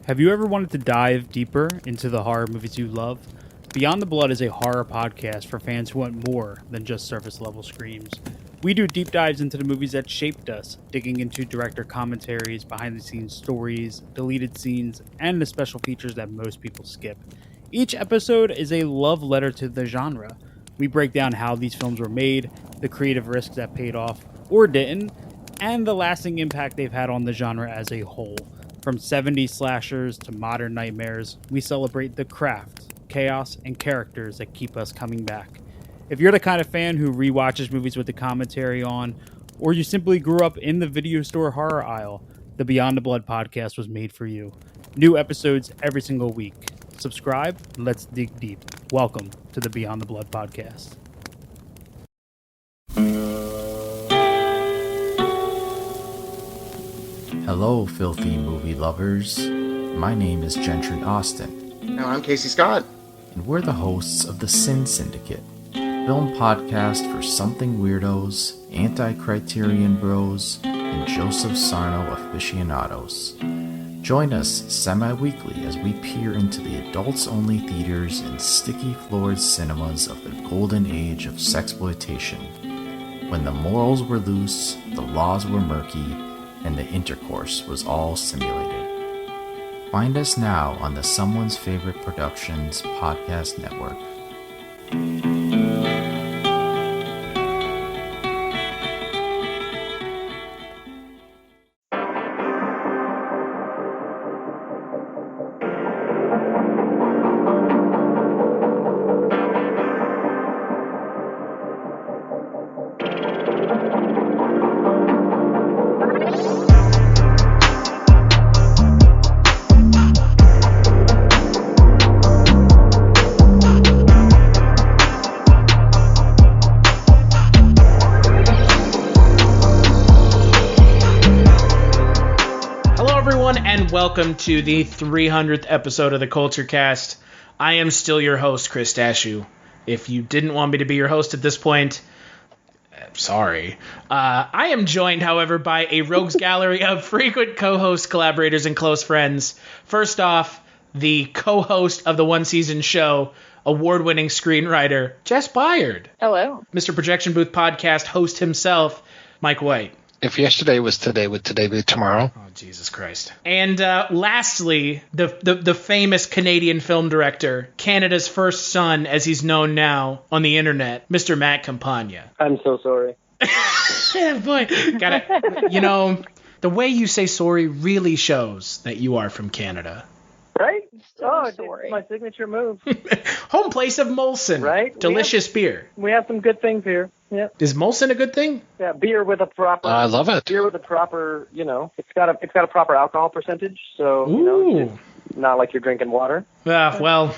Have you ever wanted to dive deeper into the horror movies you love? Beyond the Blood is a horror podcast for fans who want more than just surface level screams. We do deep dives into the movies that shaped us, digging into director commentaries, behind the scenes stories, deleted scenes, and the special features that most people skip. Each episode is a love letter to the genre. We break down how these films were made, the creative risks that paid off or didn't, and the lasting impact they've had on the genre as a whole. From 70s slashers to modern nightmares, we celebrate the craft, chaos, and characters that keep us coming back. If you're the kind of fan who rewatches movies with the commentary on, or you simply grew up in the video store horror aisle, the Beyond the Blood podcast was made for you. New episodes every single week. Subscribe, and let's dig deep. Welcome to the Beyond the Blood podcast. Hello, filthy movie lovers. My name is Gentry Austin. And I'm Casey Scott. And we're the hosts of the Sin Syndicate, film podcast for something weirdos, anti-criterion bros, and Joseph Sarno aficionados. Join us semi-weekly as we peer into the adults-only theaters and sticky-floored cinemas of the golden age of sexploitation, when the morals were loose, the laws were murky, and the intercourse was all simulated. Find us now on the Someone's Favorite Productions podcast network. Welcome to the 300th episode of the Kulturecast. I am still your host, Chris Stachiw. If you didn't want me to be your host at this point, sorry. I am joined, however, by a rogues gallery of frequent co-hosts, collaborators, and close friends. First off, the co-host of the one-season show, award-winning screenwriter, Jess Byard. Hello. Mr. Projection Booth podcast host himself, Mike White. If yesterday was today, would today be tomorrow? Oh, Jesus Christ. And lastly, the famous Canadian film director, Canada's first son, as he's known now on the internet, Mr. Matt Campagna. I'm so sorry. Yeah, boy. You know, the way you say sorry really shows that you are from Canada. Right? So It's my signature move. Home place of Molson. Right? Delicious beer. We have some good things here. Yeah. Is Molson a good thing? Yeah, beer with a proper. I love it. Beer with a proper, it's got a proper alcohol percentage, so it's not like you're drinking water. Well,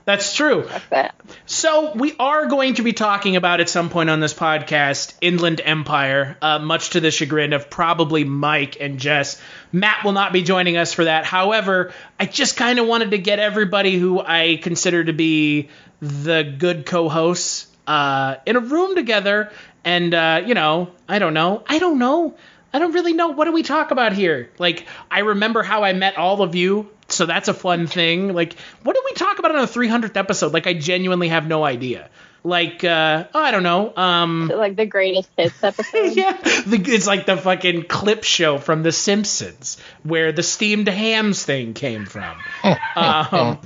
that's true. Like that. So we are going to be talking about at some point on this podcast Inland Empire, much to the chagrin of probably Mike and Jess. Matt will not be joining us for that. However, I just kind of wanted to get everybody who I consider to be the good co-hosts in a room together. And, I don't know. I don't really know. What do we talk about here? Like, I remember how I met all of you. So that's a fun thing. Like, what did we talk about on the 300th episode? Like, I genuinely have no idea. Like, I don't know. Like the greatest hits episode? Yeah. It's like the fucking clip show from The Simpsons where the steamed hams thing came from. The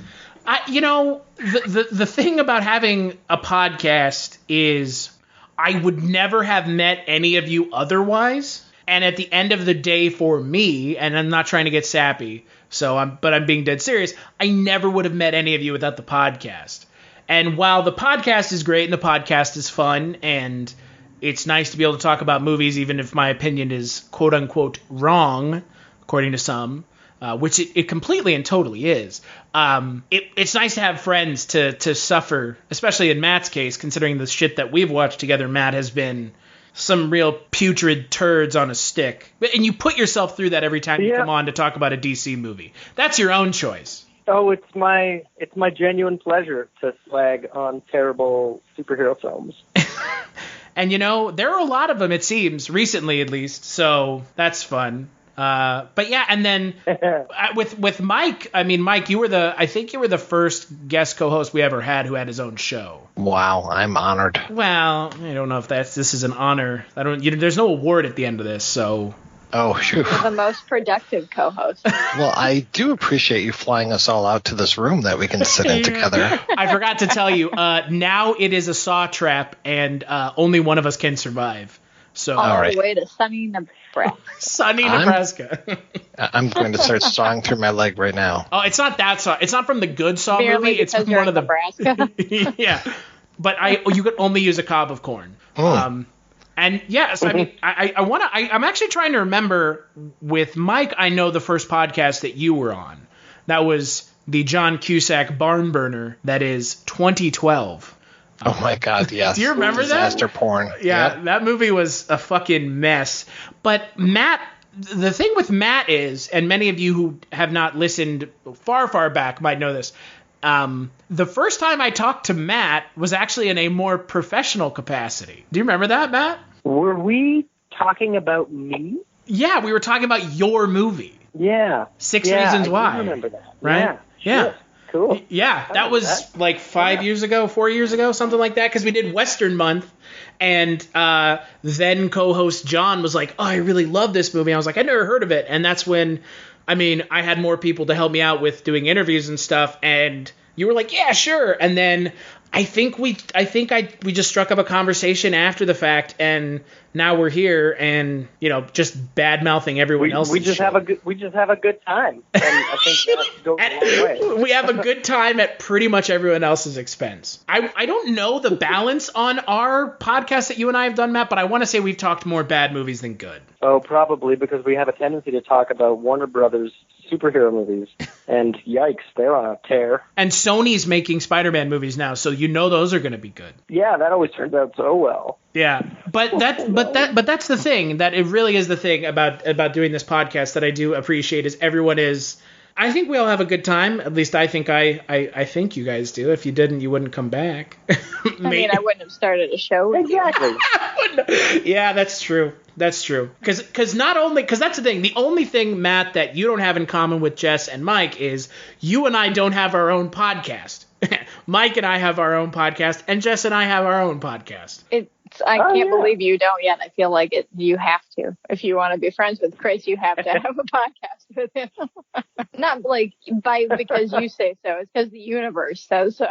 thing about having a podcast is I would never have met any of you otherwise. And at the end of the day for me, and I'm not trying to get sappy, but I'm being dead serious, I never would have met any of you without the podcast. And while the podcast is great and the podcast is fun and it's nice to be able to talk about movies even if my opinion is quote unquote wrong, according to some, which it completely and totally is, it's nice to have friends to suffer, especially in Matt's case, considering the shit that we've watched together. Matt has been some real putrid turds on a stick. And you put yourself through that every time you come on to talk about a DC movie. That's your own choice. Oh, it's my genuine pleasure to slag on terrible superhero films. And, there are a lot of them, it seems, recently at least. So that's fun. But yeah, and then with Mike, I mean, Mike, I think you were the first guest co-host we ever had who had his own show. Wow, I'm honored. Well, I don't know if this is an honor. There's no award at the end of this, so. Oh, shoot. You're the most productive co-host. Well, I do appreciate you flying us all out to this room that we can sit in together. I forgot to tell you, now it is a saw trap, and only one of us can survive. So all the way to sunny Nebraska. Sunny Nebraska. I'm going to start sawing through my leg right now. Oh, it's not that saw. It's not from the good Saw Barely movie. It's from one of the Nebraska. Yeah, but you could only use a cob of corn. And yes, I mean, I'm actually trying to remember with Mike. I know the first podcast that you were on. That was the John Cusack barn burner. That is 2012. Oh my God, yes. Do you remember Disaster that? porn. Yeah, Yep. That movie was a fucking mess. But Matt, the thing with Matt is, and many of you who have not listened far back might know this, the first time I talked to Matt was actually in a more professional capacity. Do you remember that, Matt? Were we talking about me? Yeah, we were talking about your movie. Yeah. Six Reasons Why. I do remember that. Right? Yeah. Shit. Cool. Yeah, that was like 4 years ago, something like that, because we did Western Month, and then co-host John was like, oh, I really love this movie. I was like, I never heard of it. And that's when, I mean, I had more people to help me out with doing interviews and stuff, and you were like, yeah, sure. And then I think we just struck up a conversation after the fact, and now we're here, and just bad mouthing everyone else. We just have a good time, and I think that goes a long way. We have a good time at pretty much everyone else's expense. I don't know the balance on our podcast that you and I have done, Matt, but I want to say we've talked more bad movies than good. Oh, probably because we have a tendency to talk about Warner Brothers superhero movies, and yikes, they're on a tear. And Sony's making Spider-Man movies now, so those are going to be good. Yeah, that always turns out so well. Yeah, but that's the thing, that it really is the thing about doing this podcast that I do appreciate is everyone is. I think we all have a good time. At least I think I think you guys do. If you didn't, you wouldn't come back. I mean, I wouldn't have started a show. Exactly. Yeah, that's true. That's true. Because that's the thing. The only thing, Matt, that you don't have in common with Jess and Mike is you and I don't have our own podcast. Mike and I have our own podcast, and Jess and I have our own podcast. I can't believe you don't yet. I feel like you have to. If you want to be friends with Chris, you have to have a podcast with him. Not like because you say so. It's because the universe says so.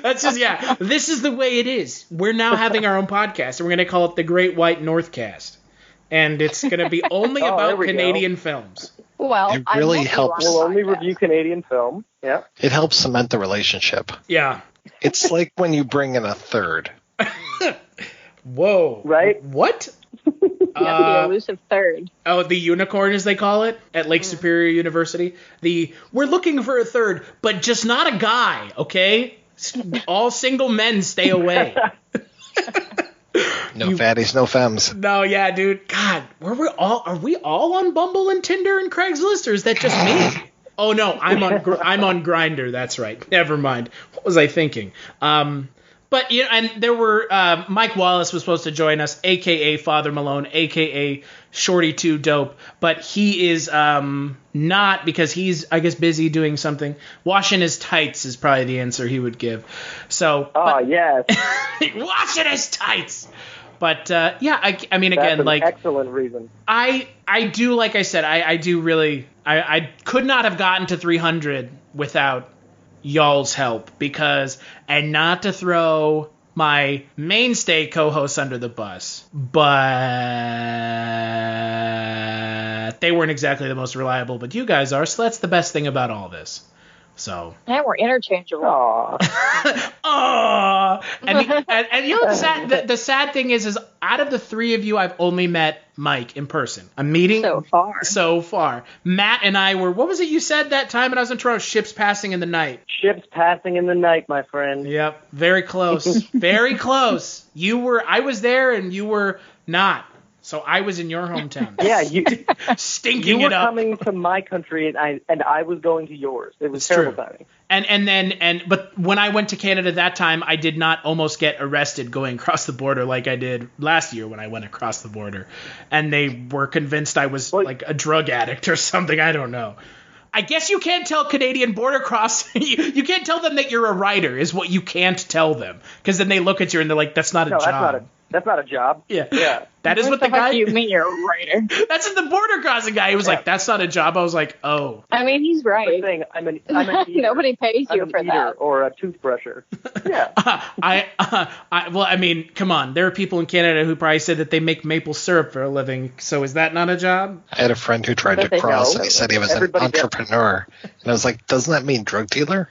That's just, yeah. This is the way it is. We're now having our own podcast, and we're going to call it the Great White Northcast. And it's going to be only about Canadian films. Well, it really helps. We'll only review Canadian film. Yeah. It helps cement the relationship. Yeah. It's like when you bring in a third. Whoa. Right? What? The elusive third. Oh, the unicorn, as they call it, at Lake Superior University. We're looking for a third, but just not a guy, okay? All single men stay away. No fatties, no femmes. No, yeah, dude. God, are we all on Bumble and Tinder and Craigslist, or is that just me? Oh no, I'm on Grindr. That's right. Never mind. What was I thinking? But and there were Mike Wallace was supposed to join us, aka Father Malone, aka Shorty 2 Dope, but he is not, because he's, I guess, busy doing something. Washing his tights is probably the answer he would give. So. Yes. Washing his tights. But yeah, I mean, again, That's an like, excellent reason. I do, like I said, I do really, I could not have gotten to 300 without y'all's help, because, and not to throw my mainstay co-hosts under the bus, but they weren't exactly the most reliable, but you guys are, so that's the best thing about all this. So. And we're interchangeable. Aww. Aww. And you know the sad thing is out of the three of you, I've only met Mike in person. I'm meeting so far. Matt and I were, what was it you said that time when I was in Toronto? Ships passing in the night. Ships passing in the night, my friend. Yep. Very close. Very close. I was there and you were not. So I was in your hometown. Yeah, you Stinking were it up. coming to my country, and I was going to yours. It was It's terrible true. timing. But when I went to Canada that time, I did not almost get arrested going across the border like I did last year when I went across the border. And they were convinced I was like a drug addict or something. I don't know. I guess you can't tell Canadian border crossing. You can't tell them that you're a writer is what you can't tell them. Because then they look at you and they're like, that's not a job. That's not a job. Yeah. That is what the fuck guy. do you mean you're a writer? That's what the border crossing guy. He was like, that's not a job. I was like, oh. I mean, he's right. Saying, I'm an eater. Nobody pays you I'm an for eater that. or a toothbrusher. Yeah. Well, I mean, come on. There are people in Canada who probably said that they make maple syrup for a living. So is that not a job? I had a friend who tried to cross, and he said he was an entrepreneur. And I was like, doesn't that mean drug dealer?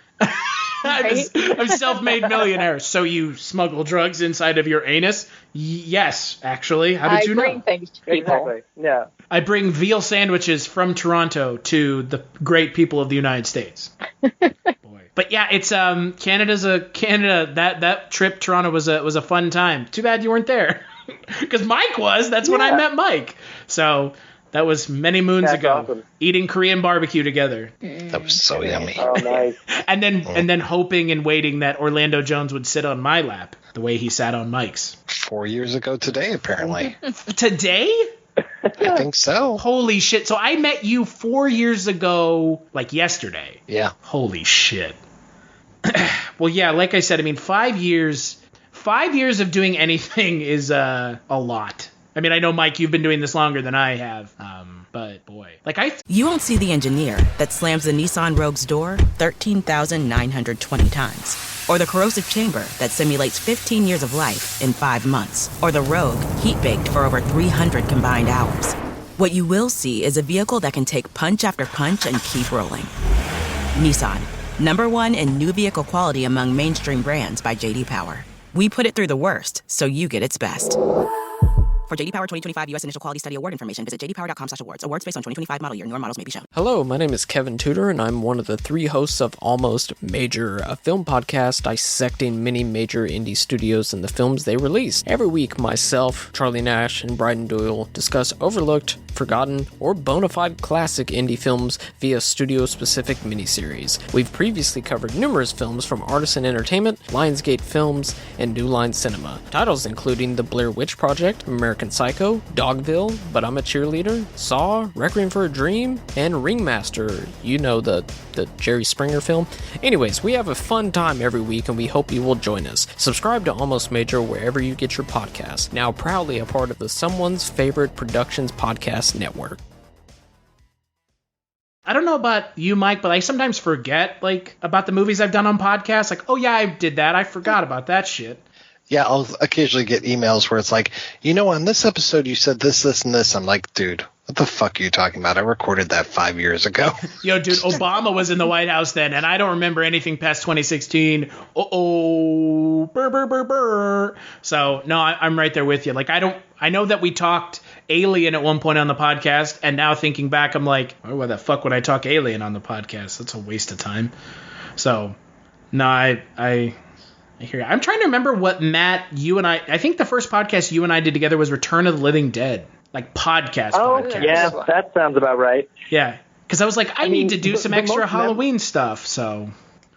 I'm a self-made millionaire. So you smuggle drugs inside of your anus? Yes, actually. How did you know? I bring things to people. Exactly. Yeah. I bring veal sandwiches from Toronto to the great people of the United States. Boy. But yeah, it's Canada. That trip Toronto was a fun time. Too bad you weren't there, because Mike was. That's when I met Mike. So. That was many moons ago. Awesome. Eating Korean barbecue together. That was so yummy. Oh, nice. And then hoping and waiting that Orlando Jones would sit on my lap the way he sat on Mike's. 4 years ago today, apparently. Today? I think so. Holy shit. So I met you 4 years ago, like yesterday. Yeah. Holy shit. Well, yeah, like I said, I mean, 5 years of doing anything is a lot. I mean, I know, Mike, you've been doing this longer than I have, but boy. You won't see the engineer that slams the Nissan Rogue's door 13,920 times. Or the corrosive chamber that simulates 15 years of life in 5 months. Or the Rogue heat-baked for over 300 combined hours. What you will see is a vehicle that can take punch after punch and keep rolling. Nissan, #1 in new vehicle quality among mainstream brands by J.D. Power. We put it through the worst, so you get its best. For JD Power 2025 U.S. Initial Quality Study Award information, visit jdpower.com/awards. Awards based on 2025 model year. Newer models may be shown. Hello, my name is Kevin Tudor, and I'm one of the 3 hosts of Almost Major, a film podcast dissecting many major indie studios and the films they release. Every week, myself, Charlie Nash, and Bryden Doyle discuss overlooked, forgotten, or bona fide classic indie films via studio-specific miniseries. We've previously covered numerous films from Artisan Entertainment, Lionsgate Films, and New Line Cinema. Titles including The Blair Witch Project, American Psycho, Dogville, But I'm a Cheerleader, Saw, Requiem for a Dream, and Ringmaster. You know, the Jerry Springer film. Anyways, we have a fun time every week, and we hope you will join us. Subscribe to Almost Major wherever you get your podcasts. Now proudly a part of the Someone's Favorite Productions podcast network. I don't know about you, Mike, but I sometimes forget, about the movies I've done on podcasts. Like, oh yeah, I did that. I forgot about that shit. Yeah, I'll occasionally get emails where it's like, on this episode you said this, this, and this. I'm like, dude, what the fuck are you talking about? I recorded that 5 years ago. Yo, dude, Obama was in the White House then, and I don't remember anything past 2016. Uh-oh. Burr, burr, burr, burr. So, no, I'm right there with you. I know that we talked Alien at one point on the podcast, and now thinking back, I'm like, oh, why the fuck would I talk Alien on the podcast? That's a waste of time. So, no, I hear you. I'm trying to remember what Matt, you and I think the first podcast you and I did together was Return of the Living Dead. Podcast. Yeah, that sounds about right. Yeah, because I was like, I need to do some extra Halloween stuff, so.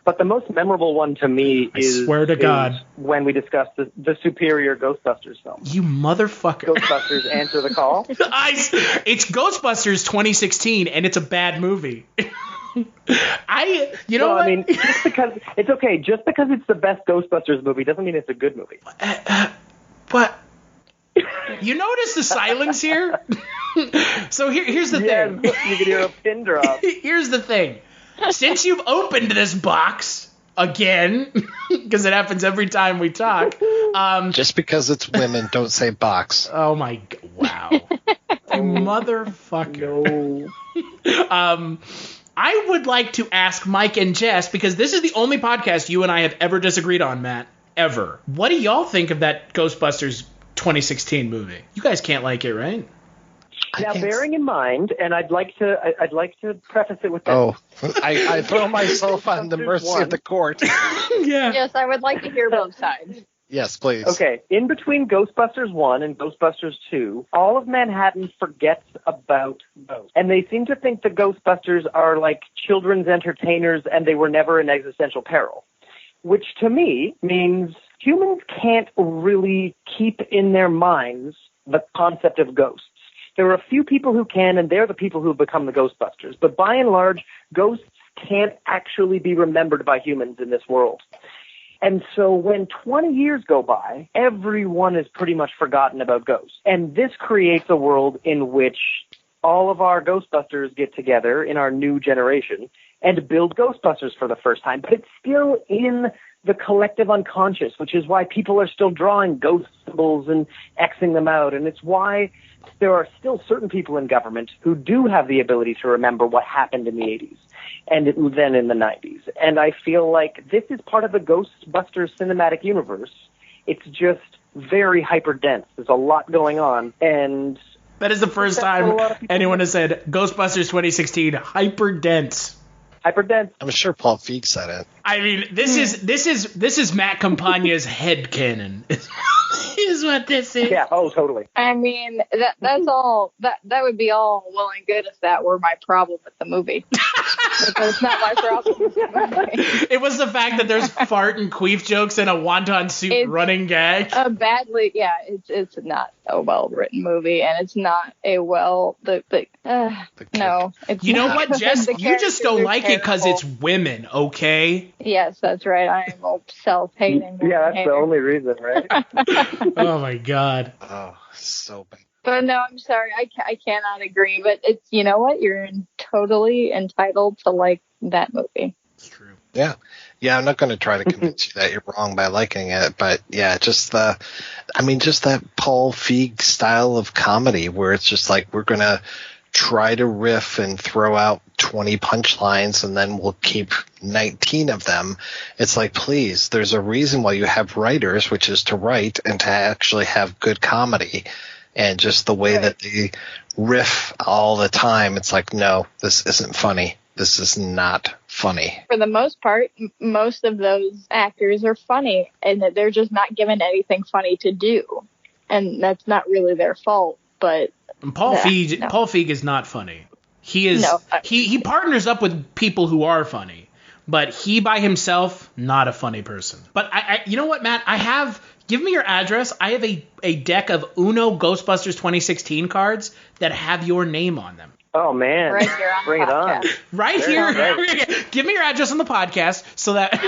But the most memorable one to me is, swear to God, when we discussed the superior Ghostbusters film. You motherfucker. Ghostbusters Answer the Call. It's Ghostbusters 2016, and it's a bad movie. I mean, just because it's the best Ghostbusters movie doesn't mean it's a good movie. But you notice the silence here? So here's the thing. You can hear a pin drop. Here's the thing. Since you've opened this box again, because it happens every time we talk. Just because it's women, don't say box. Oh my God! Wow, motherfucker. No. I would like to ask Mike and Jess, because this is the only podcast you and I have ever disagreed on, Matt. Ever. What do y'all think of that Ghostbusters 2016 movie? You guys can't like it, right? Now, bearing in mind, and I'd like to preface it with this. Oh, I throw myself on the mercy of the court. Yeah. Yes, I would like to hear both sides. Yes, please. Okay, in between Ghostbusters 1 and Ghostbusters 2, all of Manhattan forgets about ghosts. And they seem to think the Ghostbusters are like children's entertainers and they were never in existential peril. Which to me means humans can't really keep in their minds the concept of ghosts. There are a few people who can, and they're the people who have become the Ghostbusters. But by and large, ghosts can't actually be remembered by humans in this world. And so when 20 years go by, everyone is pretty much forgotten about ghosts. And this creates a world in which all of our Ghostbusters get together in our new generation and build Ghostbusters for the first time. But it's still in the collective unconscious, which is why people are still drawing ghost symbols and Xing them out. And it's why there are still certain people in government who do have the ability to remember what happened in the 80s. And then in the 90s. And I feel like this is part of the Ghostbusters cinematic universe. It's just very hyper-dense. There's a lot going on. And that is the first time anyone has said Ghostbusters 2016 hyper-dense. Hyper-dense. I'm sure Paul Feig said it. I mean, this is Matt Campagna's headcanon. Is what this is. Yeah, oh, totally. I mean, that's all. That would be all well and good if that were my problem with the movie. But that's not my problem with the movie. It was the fact that there's fart and queef jokes in a wonton suit running gag. It's not a well-written movie, and it's not a no. It's you know not. what, Jess? You just don't like it because terrible. it's women, okay? Yes, that's right. I am a self-hating. Yeah, that's the only reason, right? Oh my God. Oh, so bad. But no, I'm sorry. I cannot agree. But it's, you know what? You're totally entitled to like that movie. It's true. Yeah. Yeah, I'm not going to try to convince you that you're wrong by liking it. But yeah, just that Paul Feig style of comedy where it's just like we're going to try to riff and throw out 20 punchlines and then we'll keep 19 of them. It's like, please, there's a reason why you have writers, which is to write and to actually have good comedy. And just the way that they riff all the time, it's like, no, this isn't funny. This is not funny. For the most part, most of those actors are funny, and that they're just not given anything funny to do. And that's not really their fault, but Paul Feig is not funny. He is he partners up with people who are funny, but he by himself not a funny person. But I you know what, Matt, give me your address. I have a deck of Uno Ghostbusters 2016 cards that have your name on them. Oh, man. Right here on Bring it on. Right here. Give me your address on the podcast so that...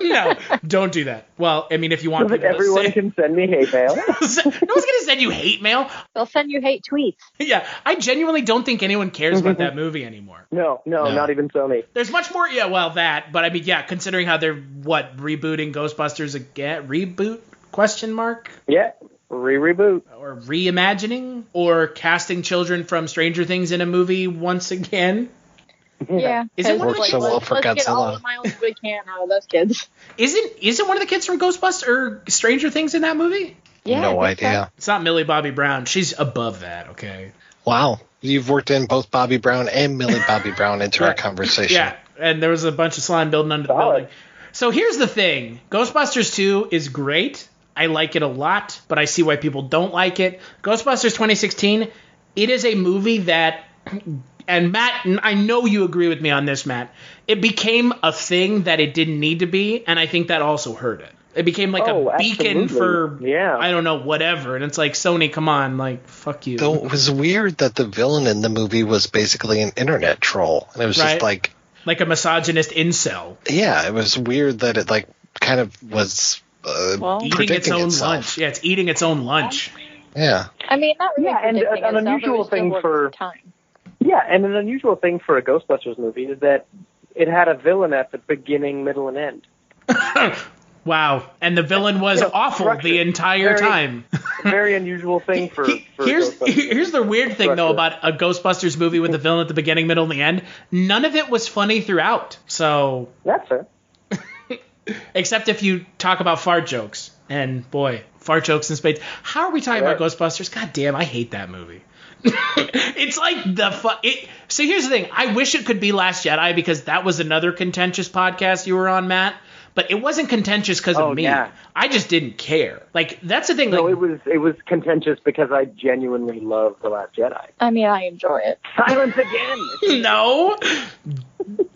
No, don't do that. Well, I mean, if you want... So that everyone can send me hate mail. No one's going to send you hate mail. They'll send you hate tweets. Yeah, I genuinely don't think anyone cares about that movie anymore. No, not even Sony. There's much more... Yeah, well, that. But I mean, yeah, considering how they're, rebooting Ghostbusters again? Reboot? Question mark? Yeah. Reboot. Or reimagining? Or casting children from Stranger Things in a movie once again? Yeah. Is it one of the Works so well for let's get all Godzilla. the miles we can out of those kids. Isn't one of the kids from Ghostbusters or Stranger Things in that movie? Yeah, No I think so. idea. It's not Millie Bobby Brown. She's above that, okay? Wow. You've worked in both Bobby Brown and Millie Bobby Brown into our conversation. Yeah, and there was a bunch of slime building under the building. So here's the thing. Ghostbusters 2 is great. I like it a lot, but I see why people don't like it. Ghostbusters 2016, it is a movie that, and Matt, I know you agree with me on this, Matt, it became a thing that it didn't need to be, and I think that also hurt it. It became like a beacon for, I don't know, whatever. And it's like, Sony, come on, like, fuck you. Though it was weird that the villain in the movie was basically an internet troll. And it was just like... Like a misogynist incel. Yeah, it was weird that it, like, kind of was... eating its own lunch. Yeah, it's eating its own lunch. Yeah. I mean, not really. Yeah, and an unusual thing for time. Yeah, and an unusual thing for a Ghostbusters movie is that it had a villain at the beginning, middle, and end. Wow, and the villain was awful the entire time. Very unusual thing for here's the weird thing though about a Ghostbusters movie with the villain at the beginning, middle, and the end. None of it was funny throughout. So that's fair. Except if you talk about fart jokes. And boy, fart jokes in spades. How are we talking about Ghostbusters? God damn, I hate that movie. It's like so here's the thing. I wish it could be Last Jedi because that was another contentious podcast you were on, Matt. But it wasn't contentious because of me. Yeah. I just didn't care. Like, that's the thing. No, like, it was contentious because I genuinely love The Last Jedi. I mean, I enjoy it. Silence again! No.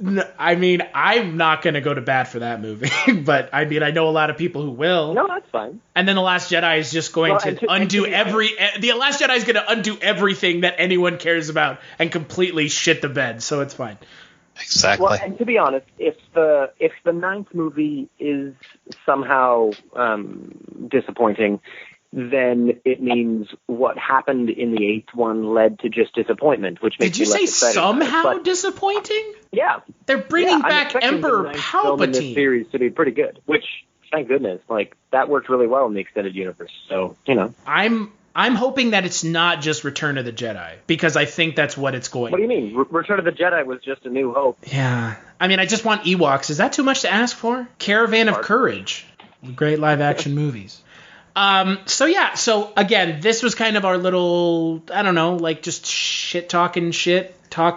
No, I mean, I'm not going to go to bat for that movie. But, I mean, I know a lot of people who will. No, that's fine. And then The Last Jedi is just going to undo The Last Jedi is going to undo everything that anyone cares about and completely shit the bed. So it's fine. Exactly. Well, and to be honest, if the ninth movie is somehow disappointing, then it means what happened in the eighth one led to just disappointment, which makes Did you me less say excited somehow about it. disappointing? Yeah. They're bringing I'm back expecting the Emperor ninth film in this Palpatine. series to be pretty good, which, thank goodness, like, that worked really well in the extended universe. So, you know. I'm hoping that it's not just Return of the Jedi, because I think that's what it's going. What do you mean? Return of the Jedi was just A New Hope. Yeah. I mean, I just want Ewoks. Is that too much to ask for? Caravan of Courage. Great live-action movies. So again, this was kind of our little, I don't know, like just talking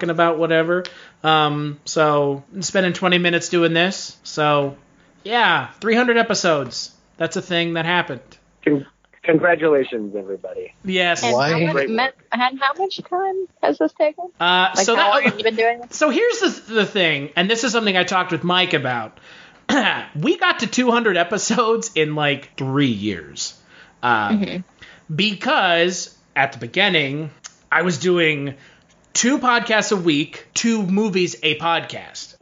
about whatever. So spending 20 minutes doing this. So yeah, 300 episodes. That's a thing that happened. Congratulations, everybody. Yes. And how much time has this taken? How long have you been doing this? So here's the thing, and this is something I talked with Mike about. We got to 200 episodes in like 3 years. Because at the beginning, I was doing 2 podcasts a week, 2 movies a podcast.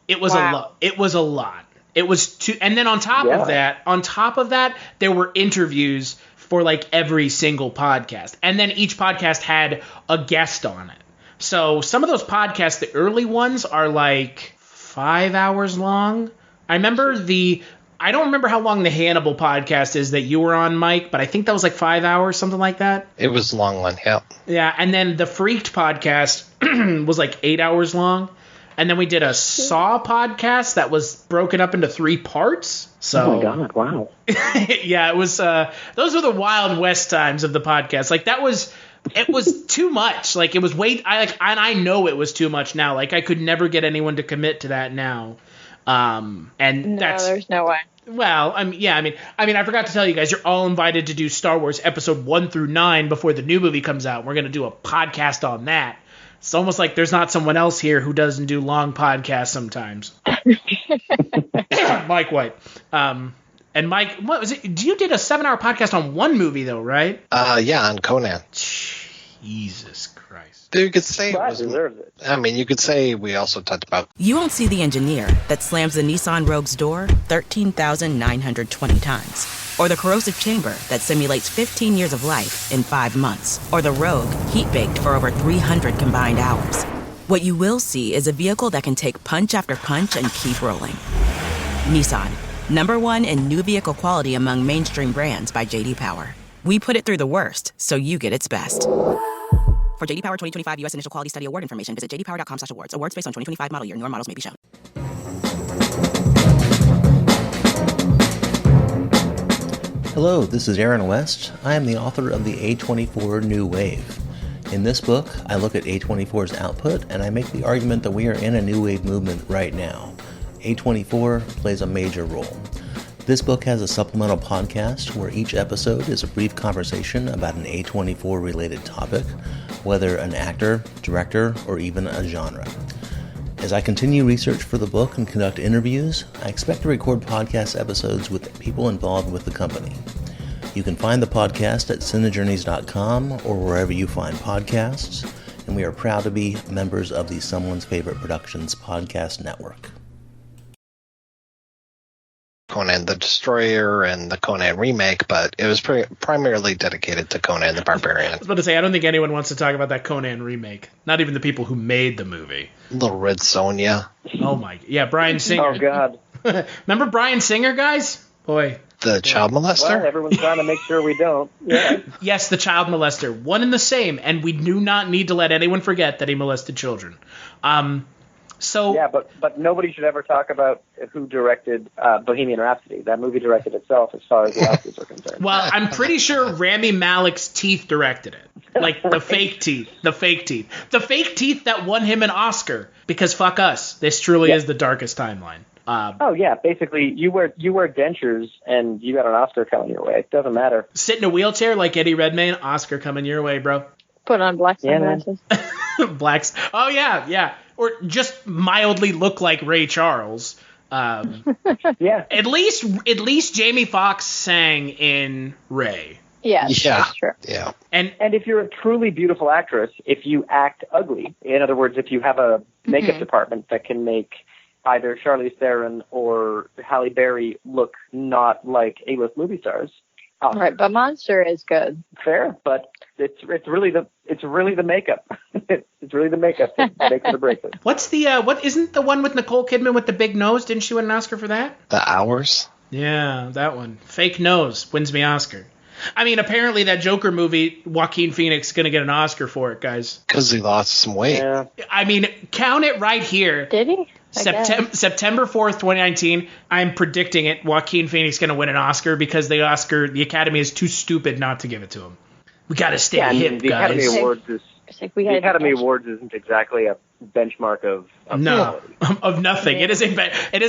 It was a lot. It was a lot. It was 2, and then on top of that, there were interviews for like every single podcast. And then each podcast had a guest on it. So some of those podcasts, the early ones, are like 5 hours long. I don't remember how long the Hannibal podcast is that you were on, Mike, but I think that was like 5 hours, something like that. It was a long one, yeah. Yeah, and then the Freaked podcast was like 8 hours long. And then we did a Saw podcast that was broken up into 3 parts. So, oh my God, wow. Yeah, it was, those were the Wild West times of the podcast. Like it was too much. Like it was I know it was too much now. Like I could never get anyone to commit to that now. There's no way. Well, I mean, I forgot to tell you guys, you're all invited to do Star Wars episode 1 through 9 before the new movie comes out. We're going to do a podcast on that. It's almost like there's not someone else here who doesn't do long podcasts sometimes. Mike White. And Mike, what was it? You did a 7-hour podcast on one movie though, right? Yeah, on Conan. Jesus Christ. You could say Brad deserves it. I mean, you could say we also talked about. You won't see the engineer that slams the Nissan Rogue's door 13,920 times. Or the corrosive chamber that simulates 15 years of life in 5 months. Or the Rogue, heat-baked for over 300 combined hours. What you will see is a vehicle that can take punch after punch and keep rolling. Nissan, #1 in new vehicle quality among mainstream brands by J.D. Power. We put it through the worst, so you get its best. For J.D. Power 2025 U.S. Initial Quality Study Award information, visit jdpower.com/awards. Awards based on 2025 model year. Newer models may be shown. Hello, this is Aaron West. I am the author of the A24 New Wave. In this book, I look at A24's output and I make the argument that we are in a new wave movement right now. A24 plays a major role. This book has a supplemental podcast where each episode is a brief conversation about an A24 related topic, whether an actor, director, or even a genre. As I continue research for the book and conduct interviews, I expect to record podcast episodes with people involved with the company. You can find the podcast at cinejourneys.com or wherever you find podcasts, and we are proud to be members of the Someone's Favorite Productions podcast network. Conan the Destroyer and the Conan remake, but it was primarily dedicated to Conan the Barbarian. I was about to say, I don't think anyone wants to talk about that Conan remake. Not even the people who made the movie. Little Red Sonja. Oh my, yeah, Bryan Singer. Oh God. Remember Bryan Singer, guys? Boy. The child molester? Well, everyone's trying to make sure we don't. Yeah. Yes, the child molester. One and the same, and we do not need to let anyone forget that he molested children. So Yeah, but nobody should ever talk about who directed Bohemian Rhapsody. That movie directed itself as far as the Oscars are concerned. well, I'm pretty sure Rami Malek's teeth directed it. Like the fake teeth. The fake teeth. The fake teeth that won him an Oscar. Because fuck us. This truly is the darkest timeline. Oh yeah, basically you wear dentures and you got an Oscar coming your way. It doesn't matter. Sit in a wheelchair like Eddie Redmayne, Oscar coming your way, bro. Put on black sunglasses. Blacks. Oh yeah. Or just mildly look like Ray Charles. Yeah. At least Jamie Foxx sang in Ray. Yes, Yeah. that's true. Yeah. And if you're a truly beautiful actress, if you act ugly, in other words, if you have a makeup department that can make either Charlize Theron or Halle Berry look not like A-list movie stars. Right, but Monster is good. Fair, but it's really the makeup. It's really the makeup that makes it or breaks it. What's the what isn't the one with Nicole Kidman with the big nose? Didn't she win an Oscar for that? The Hours. Yeah, that one. Fake nose wins me Oscar. I mean, apparently that Joker movie, Joaquin Phoenix is going to get an Oscar for it, guys. Because he lost some weight. Yeah. I mean, count it right here. Did he? September 4th, 2019, I'm predicting it. Joaquin Phoenix is going to win an Oscar because the Academy is too stupid not to give it to him. We got to stay hip, the guys. Academy Awards is the Academy Awards isn't exactly a benchmark of No, quality. of nothing. Yeah. It is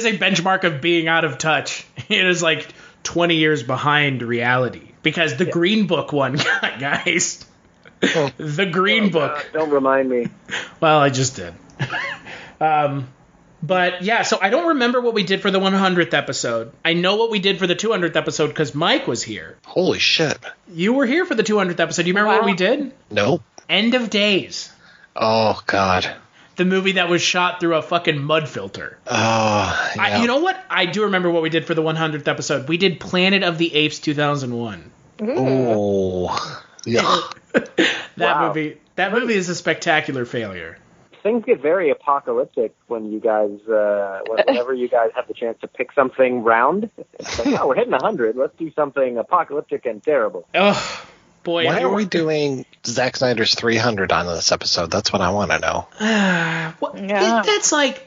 a benchmark of being out of touch. It is like 20 years behind reality because the Green Book won, guys. The Green Book. Don't remind me. Well, I just did. But yeah, so I don't remember what we did for the 100th episode. I know what we did for the 200th episode because Mike was here. Holy shit. You were here for the 200th episode. Do you remember what we did? Nope. End of Days. Oh, God. The movie that was shot through a fucking mud filter. Oh, yeah. You know what? I do remember what we did for the 100th episode. We did Planet of the Apes 2001. Oh. Yeah. That movie is a spectacular failure. Things get very apocalyptic when you guys, whenever you guys have the chance to pick something round. It's like, oh, we're hitting 100. Let's do something apocalyptic and terrible. Oh, boy. Why are we doing Zack Snyder's 300 on this episode? That's what I want to know.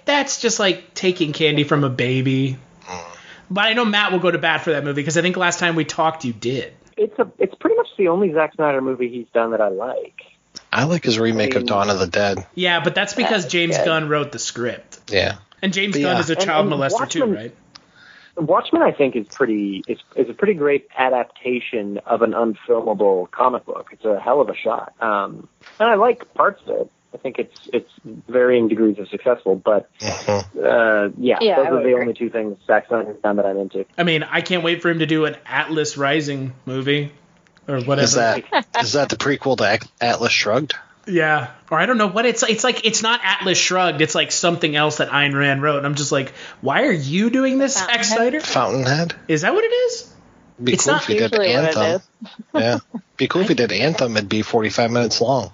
That's just like taking candy from a baby. But I know Matt will go to bat for that movie because I think last time we talked, you did. It's pretty much the only Zack Snyder movie he's done that I like. I like his remake of Dawn of the Dead. Yeah, but that's because James Gunn wrote the script. Yeah. And James Gunn is a child molester too, right? Watchmen, I think, is a pretty great adaptation of an unfilmable comic book. It's a hell of a shot, and I like parts of it. I think it's varying degrees of successful, but those are the only two things Zack Snyder's done that I'm into. I mean, I can't wait for him to do an Atlas Rising movie or whatever. Is that the prequel to Atlas Shrugged? Yeah, or I don't know what it's like. It's not Atlas Shrugged. It's like something else that Ayn Rand wrote, and I'm just like, why are you doing this, Zack Snyder? Fountainhead. Is that what it is? Be it's cool not if you did Anthem. Yeah, be cool if you did Anthem. It'd be 45 minutes long.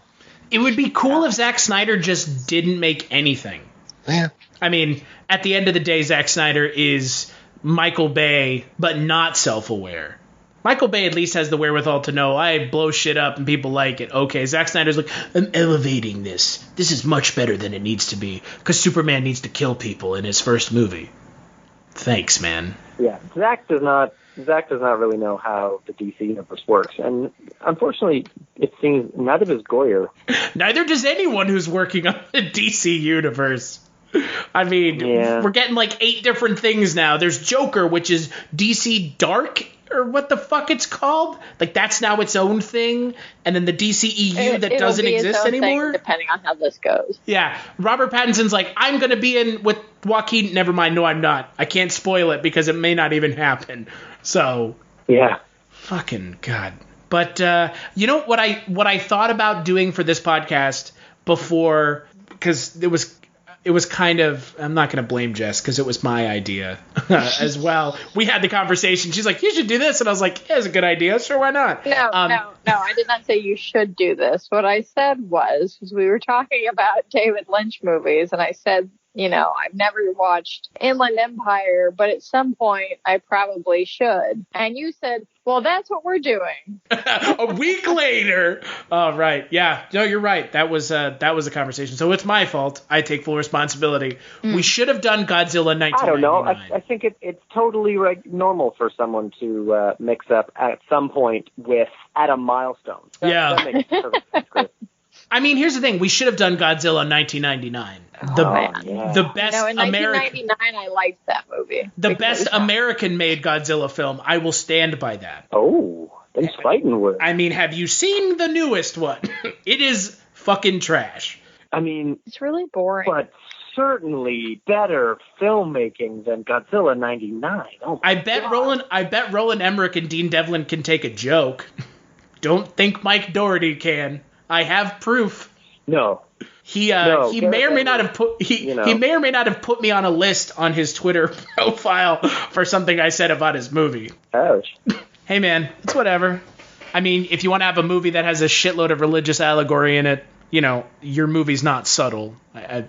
It would be cool if Zack Snyder just didn't make anything. Yeah. I mean, at the end of the day, Zack Snyder is Michael Bay, but not self-aware. Michael Bay at least has the wherewithal to know, I blow shit up and people like it. Okay, Zack Snyder's like, I'm elevating this. This is much better than it needs to be, because Superman needs to kill people in his first movie. Thanks, man. Yeah, Zack does not really know how the DC universe works, and unfortunately, it seems neither does Goyer. Neither does anyone who's working on the DC universe. I mean, we're getting like 8 different things now. There's Joker, which is DC Dark, or what the fuck it's called. Like, that's now its own thing. And then the DCEU that doesn't exist anymore. Depending on how this goes. Yeah. Robert Pattinson's like, I'm going to be in with Joaquin. Never mind. No, I'm not. I can't spoil it because it may not even happen. So. Yeah. Fucking God. But, you know what I thought about doing for this podcast before, because it was kind of, I'm not going to blame Jess because it was my idea as well. We had the conversation. She's like, you should do this. And I was like, yeah, it's a good idea. Sure, why not? No, I did not say you should do this. What I said was we were talking about David Lynch movies, and I said I've never watched Inland Empire, but at some point I probably should. And you said, well, that's what we're doing. A week later. Oh, right. Yeah. No, you're right. That was a conversation. So it's my fault. I take full responsibility. We should have done Godzilla 1999. I don't know. I think it's totally normal for someone to mix up at some point at a milestone. That makes perfect sense, Chris. I mean, here's the thing. We should have done Godzilla 1999. The best in 1999, I liked that movie. The best American-made Godzilla film. I will stand by that. Oh, those fighting words. I mean, have you seen the newest one? It is fucking trash. I mean, it's really boring. But certainly better filmmaking than Godzilla 99. Oh, I bet Roland Emmerich and Dean Devlin can take a joke. Don't think Mike Doherty can. I have proof. No. He may or may not have put me on a list on his Twitter profile for something I said about his movie. Ouch. Hey man, it's whatever. I mean, if you want to have a movie that has a shitload of religious allegory in it, your movie's not subtle.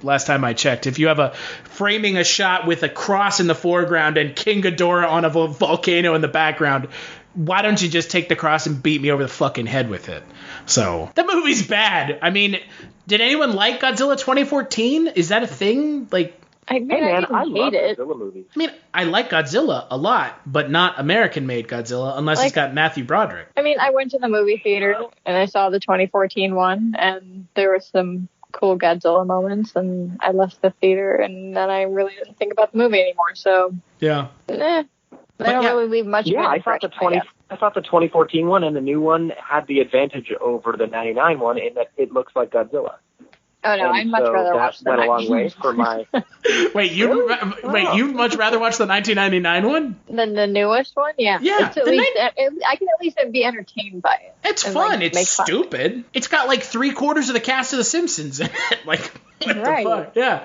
Last time I checked, if you have framing a shot with a cross in the foreground and King Ghidorah on a volcano in the background, why don't you just take the cross and beat me over the fucking head with it? So, the movie's bad. I mean, did anyone like Godzilla 2014? Is that a thing? Like, I love Godzilla movies. I mean, I like Godzilla a lot, but not American-made Godzilla, unless it's got Matthew Broderick. I mean, I went to the movie theater, and I saw the 2014 one, and there were some cool Godzilla moments, and I left the theater, and then I really didn't think about the movie anymore, so... Yeah. They don't really leave much. Yeah, I thought the 2014 one and the new one had the advantage over the 99 one in that it looks like Godzilla. Oh no, I'd much rather watch the 1999. That went a long way for my. You'd much rather watch the 1999 one than the newest one? Yeah. Yeah. I can at least be entertained by it. It's fun. It's stupid. It's got like 3/4 of the cast of The Simpsons in it. Like, what the fuck? Yeah.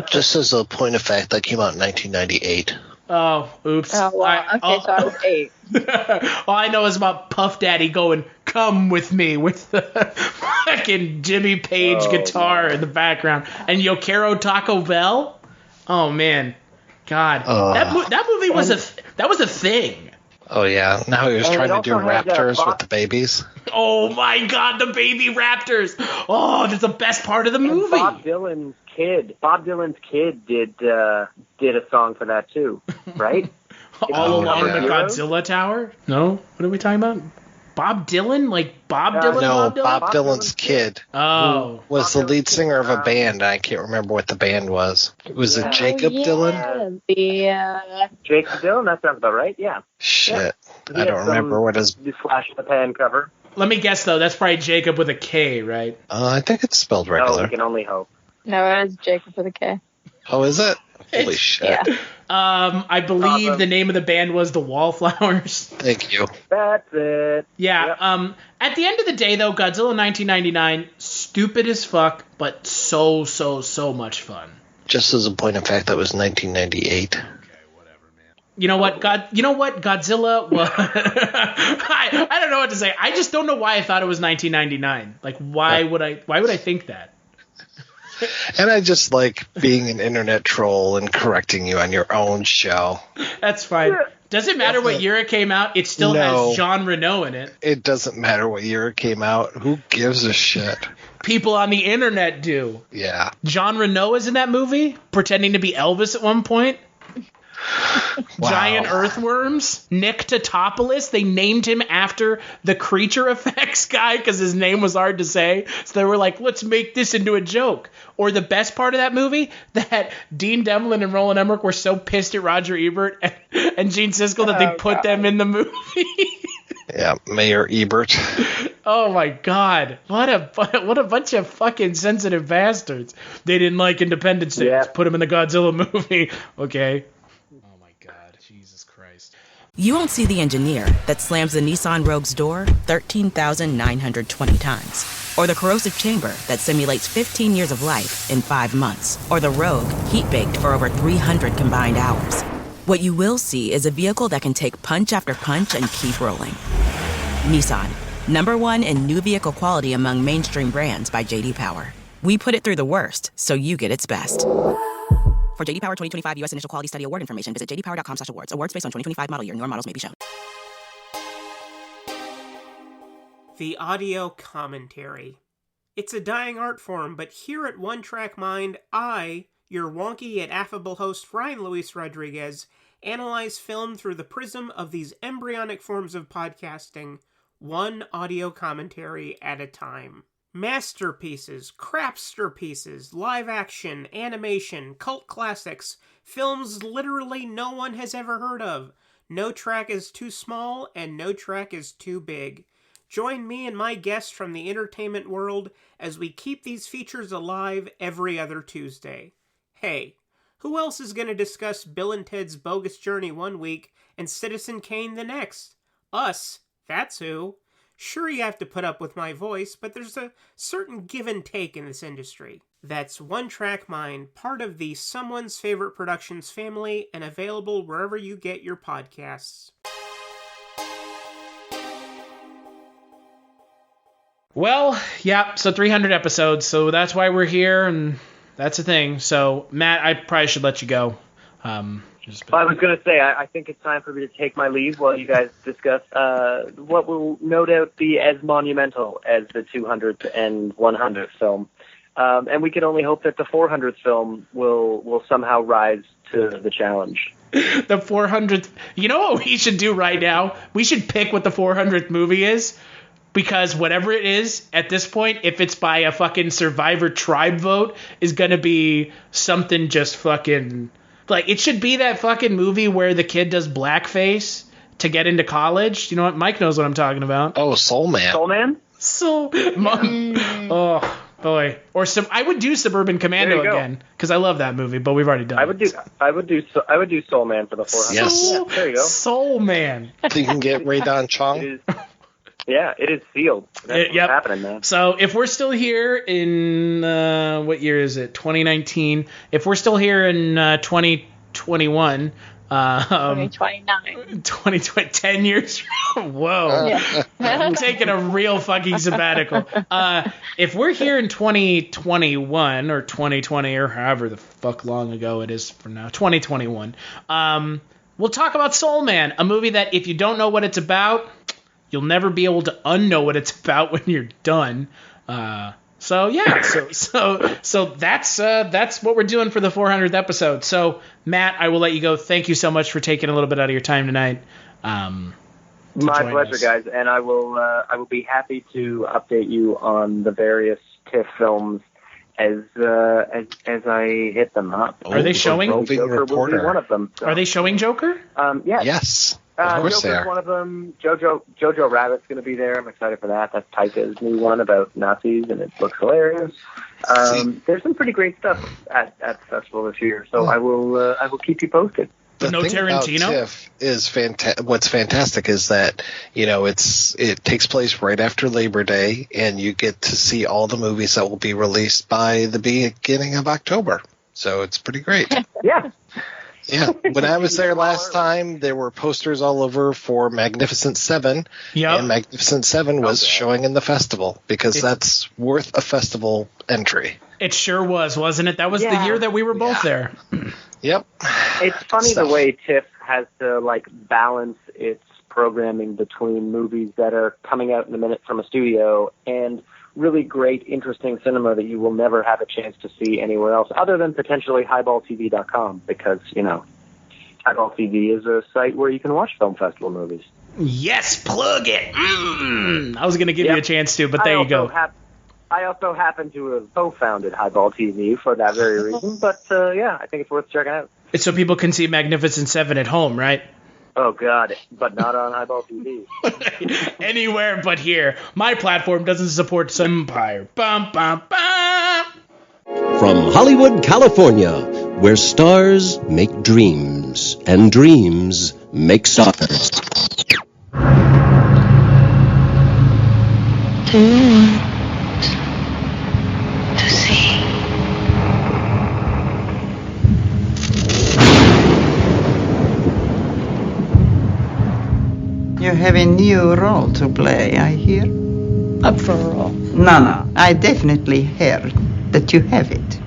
Just as a point of fact, that came out in 1998. Oh, oops. Oh, well, so I was 8. All I know is about Puff Daddy going, "Come with me," with the fucking Jimmy Page guitar in the background. And Yokero Taco Bell? Oh, man. God. That movie was a thing. Oh, yeah. Now he was trying to do raptors with the babies. Oh, my God, the baby raptors. Oh, that's the best part of the movie. Bob Dylan's kid did a song for that too, right? All along the Godzilla Tower? No? What are we talking about? Bob Dylan? Like Bob Dylan? No, Bob Dylan's kid. Oh. Was the lead singer of a band. I can't remember what the band was. Was it Jacob Dylan? Jacob Dylan, that sounds about right, yeah. Shit. I don't remember what his... Flash in the pan cover. Let me guess, though. That's probably Jacob with a K, right? I think it's spelled regular. Oh, we can only hope. No, it is Jacob with a K. Oh, is it? Holy shit. Yeah. I believe the name of the band was the Wallflowers. Thank you. That's it. Yeah. Yep. At the end of the day, though, Godzilla 1999, stupid as fuck, but so much fun. Just as a point of fact, that was 1998. You know what, Godzilla? Well, I don't know what to say. I just don't know why I thought it was 1999. Like, why would I think that? And I just like being an internet troll and correcting you on your own show. That's fine. Does it matter what year it came out? It still has Jean Reno in it. It doesn't matter what year it came out. Who gives a shit? People on the internet do. Yeah. Jean Reno is in that movie, pretending to be Elvis at one point. Wow. Giant earthworms. Nick Totopoulos. They named him after the creature effects guy because his name was hard to say. So they were like, let's make this into a joke. Or the best part of that movie, that Dean Devlin and Roland Emmerich were so pissed at Roger Ebert and Gene Siskel that they put them in the movie. Yeah, Mayor Ebert. Oh my God! What a bunch of fucking sensitive bastards. They didn't like Independence Day. Let's put him in the Godzilla movie. Okay. Oh my God, Jesus Christ. You won't see the engineer that slams the Nissan Rogue's door 13,920 times. Or the corrosive chamber that simulates 15 years of life in 5 months. Or the Rogue heat-baked for over 300 combined hours. What you will see is a vehicle that can take punch after punch and keep rolling. Nissan, #1 in new vehicle quality among mainstream brands by J.D. Power. We put it through the worst, so you get its best. For JD Power 2025 U.S. Initial Quality Study Award information, visit jdpower.com/awards. Awards based on 2025 model year. Newer models may be shown. The audio commentary. It's a dying art form, but here at One Track Mind, I, your wonky yet affable host Ryan Luis Rodriguez, analyze film through the prism of these embryonic forms of podcasting, one audio commentary at a time. Masterpieces, crapster pieces, live action, animation, cult classics, films literally no one has ever heard of. No track is too small and no track is too big. Join me and my guests from the entertainment world as we keep these features alive every other Tuesday. Hey, who else is going to discuss Bill and Ted's Bogus Journey one week and Citizen Kane the next? Us, that's who. Sure, you have to put up with my voice, but there's a certain give and take in this industry. That's One Track Mind, part of the Someone's Favorite Productions family, and available wherever you get your podcasts. Well, yeah, so 300 episodes, so that's why we're here, and that's the thing. So, Matt, I probably should let you go. I was going to say, I think it's time for me to take my leave while you guys discuss what will no doubt be as monumental as the 200th and 100th film. And we can only hope that the 400th film will somehow rise to the challenge. The 400th... You know what we should do right now? We should pick what the 400th movie is, because whatever it is, at this point, if it's by a fucking Survivor tribe vote, is going to be something just fucking... Like, it should be that fucking movie where the kid does blackface to get into college. You know what? Mike knows what I'm talking about. Oh, Soul Man. Soul Man? Oh, boy. Or I would do Suburban Commando again, because I love that movie, but we've already done it. I would do Soul Man for the 400. Yes. There you go. Soul Man. So you can get Ray Don Chong. Yeah, it is sealed. That's what's happening, man. So if we're still here in, what year is it? 2019. If we're still here in 2021. 2029. 2020, 10 years. Whoa. Yeah. I'm taking a real fucking sabbatical. If we're here in 2021 or 2020 or however the fuck long ago it is from now, 2021, we'll talk about Soul Man, a movie that if you don't know what it's about, you'll never be able to unknow what it's about when you're done. So that's what we're doing for the 400th episode. So Matt, I will let you go. Thank you so much for taking a little bit out of your time tonight. My pleasure, guys, and I will be happy to update you on the various TIFF films as I hit them up. Are they showing? Joker will be one of them. So. Are they showing Joker? Yes. Of course they are. One of them. Jojo Rabbit's going to be there. I'm excited for that. That's Taika's new one about Nazis, and it looks hilarious. There's some pretty great stuff at the festival this year, so I will keep you posted. The no thing Tarantino? about TIFF is what's fantastic is that, it takes place right after Labor Day, and you get to see all the movies that will be released by the beginning of October. So it's pretty great. Yeah. Yeah. When I was there last time, there were posters all over for Magnificent Seven. Yep. And Magnificent Seven was showing in the festival because that's worth a festival entry. It sure was, wasn't it? That was the year that we were both there. Yep. It's funny the way TIFF has to balance its programming between movies that are coming out in a minute from a studio and really great, interesting cinema that you will never have a chance to see anywhere else other than potentially highballtv.com because, Highball TV is a site where you can watch film festival movies. Yes, plug it. I was going to give you a chance to, but there you go. I also happen to have co-founded Highball TV for that very reason, but I think it's worth checking out. It's so people can see Magnificent Seven at home, right? Oh, God, but not on Highball TV. Anywhere but here. My platform doesn't support Empire. Bum, bum, bum. From Hollywood, California, where stars make dreams and dreams make stars. Do you want to see? You have a new role to play, I hear. Up for a role? No, I definitely heard that you have it.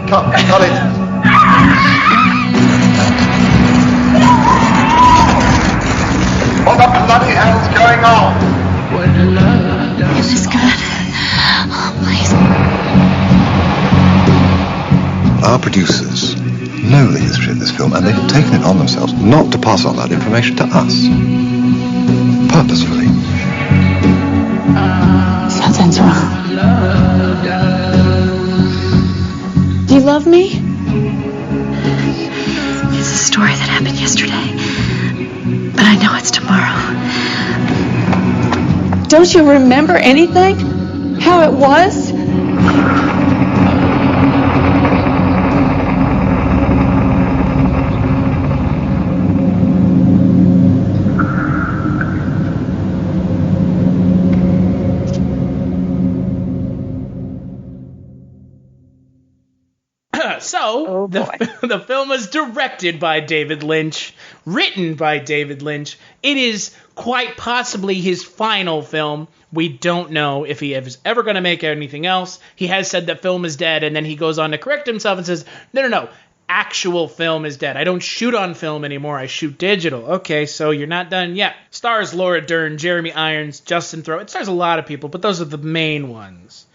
Cut it. What the bloody hell's going on? Is this good? Oh, please. Our producers know the history of this film, and they've taken it on themselves not to pass on that information to us. Purposefully. Something's wrong. Do you love me? It's a story that happened yesterday, but I know it's tomorrow. Don't you remember anything? How it was? So, the film is directed by David Lynch, written by David Lynch. It is quite possibly his final film. We don't know if he is ever going to make anything else. He has said that film is dead, and then he goes on to correct himself and says, no, actual film is dead. I don't shoot on film anymore. I shoot digital. Okay, so you're not done yet. Stars Laura Dern, Jeremy Irons, Justin Theroux. It stars a lot of people, but those are the main ones.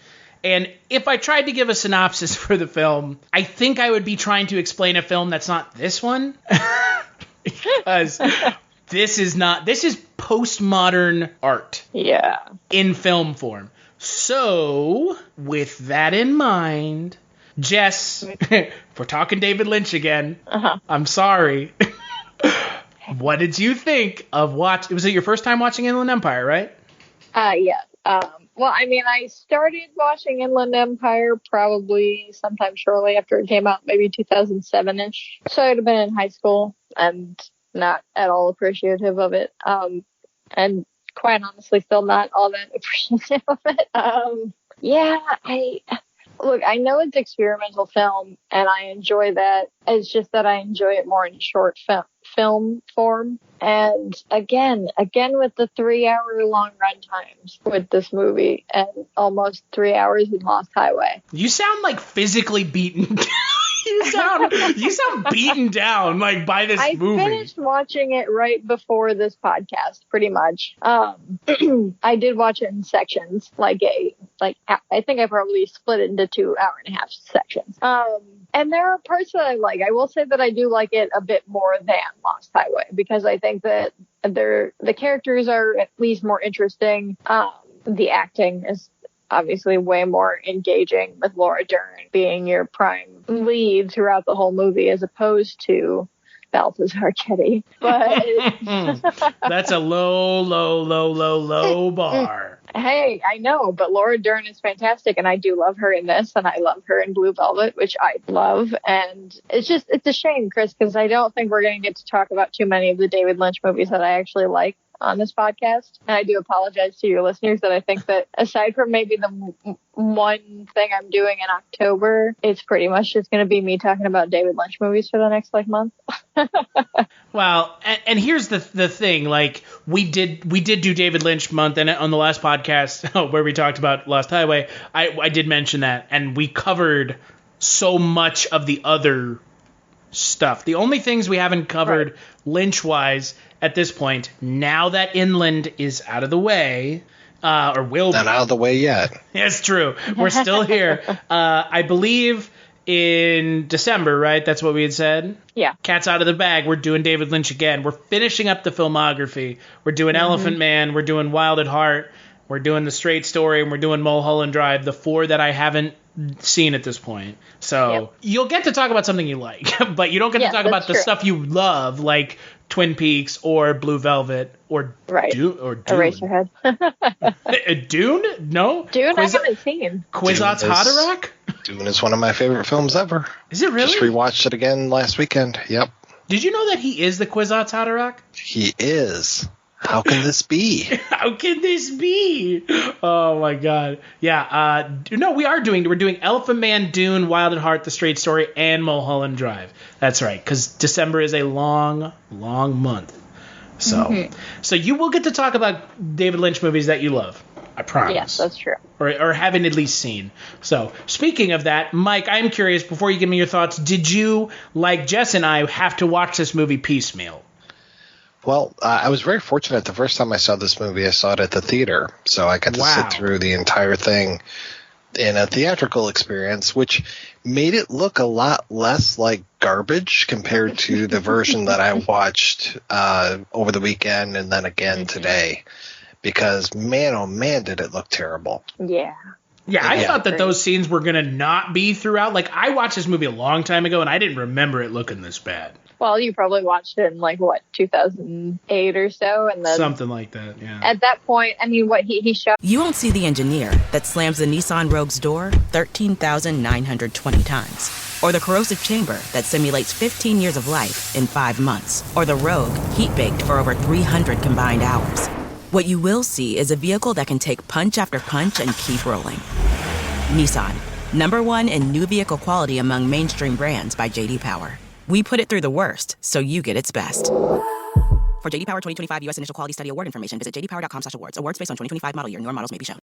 And if I tried to give a synopsis for the film, I think I would be trying to explain a film that's not this one. Because this is postmodern art. Yeah. In film form. So, with that in mind, Jess, if we're talking David Lynch again, I'm sorry. What did you think of was it your first time watching Inland Empire, right? Yeah. Well, I mean, I started watching Inland Empire probably sometime shortly after it came out, maybe 2007-ish. So I'd have been in high school and not at all appreciative of it. And quite honestly, still not all that appreciative of it. I know it's experimental film, and I enjoy that. It's just that I enjoy it more in short film form. And again with the 3-hour-long run times with this movie, and almost 3 hours in Lost Highway. You sound like physically beaten. You sound beaten down like by this movie. I finished watching it right before this podcast, pretty much. I did watch it in sections, I think I probably split it into 2 hour-and-a-half sections. And there are parts that I like. I will say that I do like it a bit more than Lost Highway, because I think that the characters are at least more interesting. The acting is obviously way more engaging, with Laura Dern being your prime lead throughout the whole movie, as opposed to Balthazar Getty. But that's a low bar. Hey, I know, but Laura Dern is fantastic, and I do love her in this, and I love her in Blue Velvet, which I love. And it's a shame, Chris, because I don't think we're going to get to talk about too many of the David Lynch movies that I actually like on this podcast. And I do apologize to your listeners that I think that aside from maybe the one thing I'm doing in October, it's pretty much just going to be me talking about David Lynch movies for the next month. Well, and here's the thing, we did do David Lynch month, and on the last podcast where we talked about Lost Highway, I did mention that, and we covered so much of the other stuff. The only things we haven't covered Lynch-wise at this point, now that Inland is out of the way, or will be. Not out of the way yet. It's true. We're still here. I believe in December, right? That's what we had said? Yeah. Cat's out of the bag. We're doing David Lynch again. We're finishing up the filmography. We're doing Elephant Man. We're doing Wild at Heart. We're doing The Straight Story. And we're doing Mulholland Drive, the 4 that I haven't seen at this point. So you'll get to talk about something you like, but you don't get to talk about the stuff you love, like Twin Peaks or Blue Velvet or Dune. Eraserhead. Dune? No? Dune I haven't seen. Kwisatz Haderach? Dune is one of my favorite films ever. Is it really? Just rewatched it again last weekend. Yep. Did you know that he is the Kwisatz Haderach? He is. How can this be? How can this be? Oh my God. Yeah. No, we're doing Elephant Man, Dune, Wild at Heart, The Straight Story, and Mulholland Drive. That's right. Because December is a long, long month. So, so you will get to talk about David Lynch movies that you love. I promise. Yes, that's true. Or haven't at least seen. So, speaking of that, Mike, I'm curious, before you give me your thoughts, did you, like Jess and I, have to watch this movie piecemeal? Well, I was very fortunate. The first time I saw this movie, I saw it at the theater. So I got to sit through the entire thing in a theatrical experience, which made it look a lot less like garbage compared to the version that I watched over the weekend and then again today. Because, man, oh man, did it look terrible. Yeah. Yeah, I thought that those scenes were going to not be throughout. Like, I watched this movie a long time ago, and I didn't remember it looking this bad. Well, you probably watched it in, 2008 or so? And then something like that, yeah. At that point, I mean, what he showed... You won't see the engineer that slams the Nissan Rogue's door 13,920 times. Or the corrosive chamber that simulates 15 years of life in 5 months. Or the Rogue heat-baked for over 300 combined hours. What you will see is a vehicle that can take punch after punch and keep rolling. Nissan, #1 in new vehicle quality among mainstream brands by J.D. Power. We put it through the worst, so you get its best. For J.D. Power 2025 U.S. Initial Quality Study Award information, visit jdpower.com/awards. Awards based on 2025 model year. Newer models may be shown.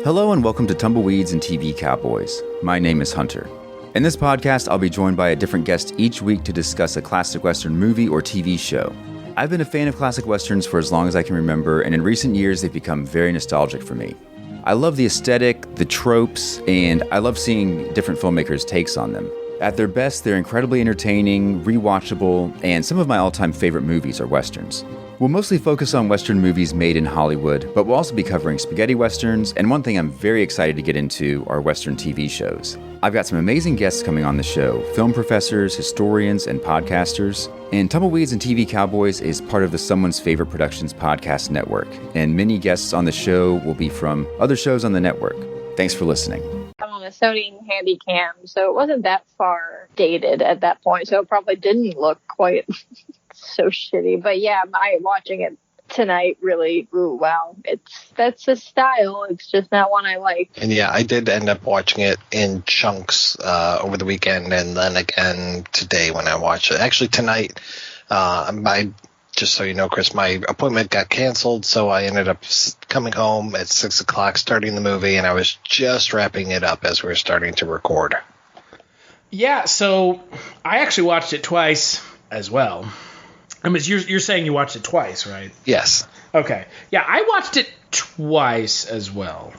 Hello and welcome to Tumbleweeds and TV Cowboys. My name is Hunter. In this podcast, I'll be joined by a different guest each week to discuss a classic Western movie or TV show. I've been a fan of classic Westerns for as long as I can remember, and in recent years, they've become very nostalgic for me. I love the aesthetic, the tropes, and I love seeing different filmmakers' takes on them. At their best, they're incredibly entertaining, rewatchable, and some of my all-time favorite movies are Westerns. We'll mostly focus on Western movies made in Hollywood, but we'll also be covering spaghetti Westerns, and one thing I'm very excited to get into are Western TV shows. I've got some amazing guests coming on the show, film professors, historians, and podcasters. And Tumbleweeds and TV Cowboys is part of the Someone's Favorite Productions podcast network, and many guests on the show will be from other shows on the network. Thanks for listening. I'm on a Sony Handycam, so it wasn't that far dated at that point, so it probably didn't look quite so shitty. But yeah, watching it tonight really, wow, that's a style. It's just not one I like. And yeah, I did end up watching it in chunks over the weekend, and then again today when I watched it. Actually, tonight, just so you know, Chris, my appointment got canceled, so I ended up coming home at 6 o'clock, starting the movie, and I was just wrapping it up as we were starting to record. Yeah, so I actually watched it twice as well. I mean, you're saying you watched it twice, right? Yes. Okay. Yeah, I watched it twice as well.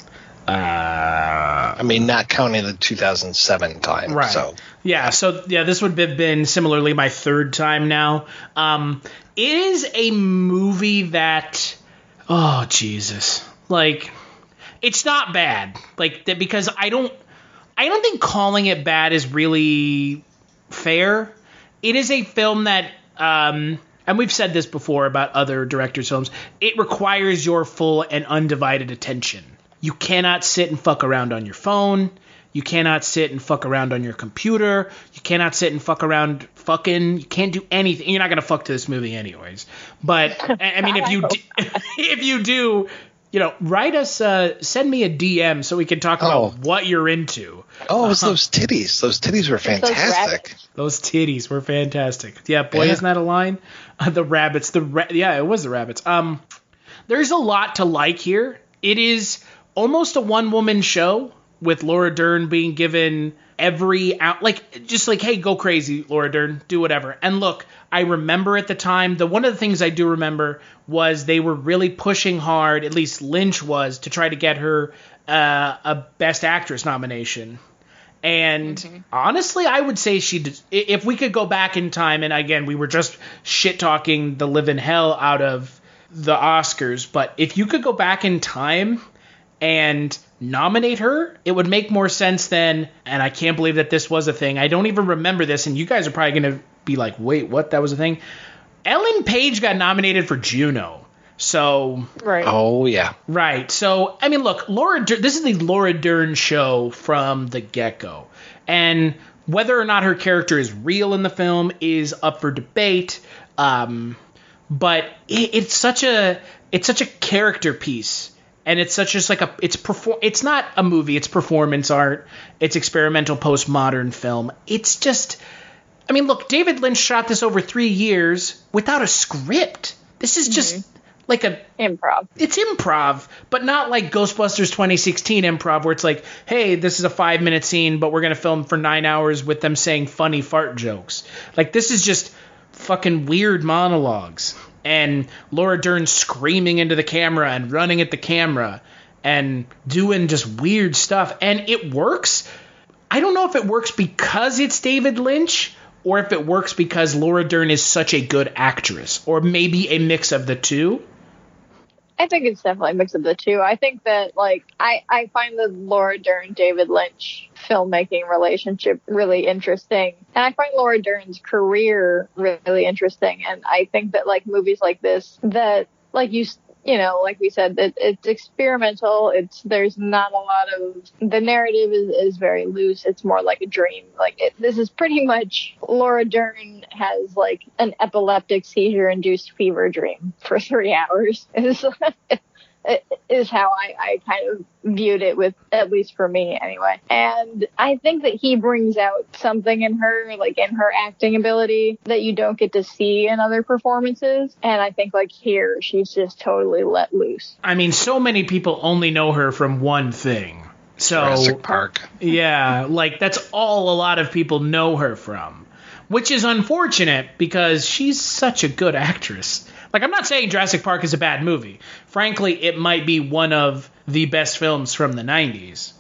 I mean, not counting the 2007 time. Right. So. Yeah, this would have been similarly my third time now. It is a movie that, oh, Jesus. Like, it's not bad. Like, because I don't think calling it bad is really fair. It is a film that, and we've said this before about other directors' films, it requires your full and undivided attention. You cannot sit and fuck around on your phone. You cannot sit and fuck around on your computer. You cannot sit and fuck around fucking. You can't do anything. You're not going to fuck to this movie anyways. But, I mean, if you do, write us, send me a DM so we can talk about what you're into. Oh, it was those titties. Those titties were fantastic. Those titties were fantastic. Yeah, boy, isn't that a line? The rabbits. Yeah, it was the rabbits. There's a lot to like here. It is almost a one-woman show with Laura Dern being given every out, hey, go crazy, Laura Dern, do whatever. And look, I remember at the time, one of the things I do remember was they were really pushing hard, at least Lynch was, to try to get her a Best Actress nomination. And honestly, I would say she did, if we could go back in time, and again, we were just shit-talking the living hell out of the Oscars, but if you could go back in time and nominate her, it would make more sense than, and I can't believe that this was a thing. I don't even remember this, and you guys are probably going to be like, wait, what? That was a thing? Ellen Page got nominated for Juno. So, right. Oh, yeah. Right. So, I mean, look, this is the Laura Dern show from the get-go. And whether or not her character is real in the film is up for debate. But it's such a character piece. And it's it's not a movie, it's performance art, it's experimental postmodern film. It's just, I mean, look, David Lynch shot this over 3 years without a script. This is just like a improv. It's improv, but not like Ghostbusters 2016 improv where it's like, hey, this is a 5-minute scene, but we're going to film for 9 hours with them saying funny fart jokes. Like, this is just fucking weird monologues. And Laura Dern screaming into the camera and running at the camera and doing just weird stuff. And it works. I don't know if it works because it's David Lynch or if it works because Laura Dern is such a good actress, or maybe a mix of the two. I think it's definitely a mix of the two. I think that, like, I find the Laura Dern, David Lynch filmmaking relationship really interesting. And I find Laura Dern's career really interesting. And I think that, like, movies like this, that, like you know, like we said, that it's experimental. There's not a lot of, the narrative is very loose. It's more like a dream. Like, this is pretty much Laura Dern has like an epileptic seizure-induced fever dream for 3 hours. Is how I kind of viewed it, with, at least for me anyway. And I think that he brings out something in her, like in her acting ability, that you don't get to see in other performances. And I think, like, here, she's just totally let loose. I mean, so many people only know her from one thing. So, Jurassic Park. Yeah, like, that's all a lot of people know her from. Which is unfortunate, because she's such a good actress. Like, I'm not saying Jurassic Park is a bad movie. Frankly, it might be one of the best films from the 90s.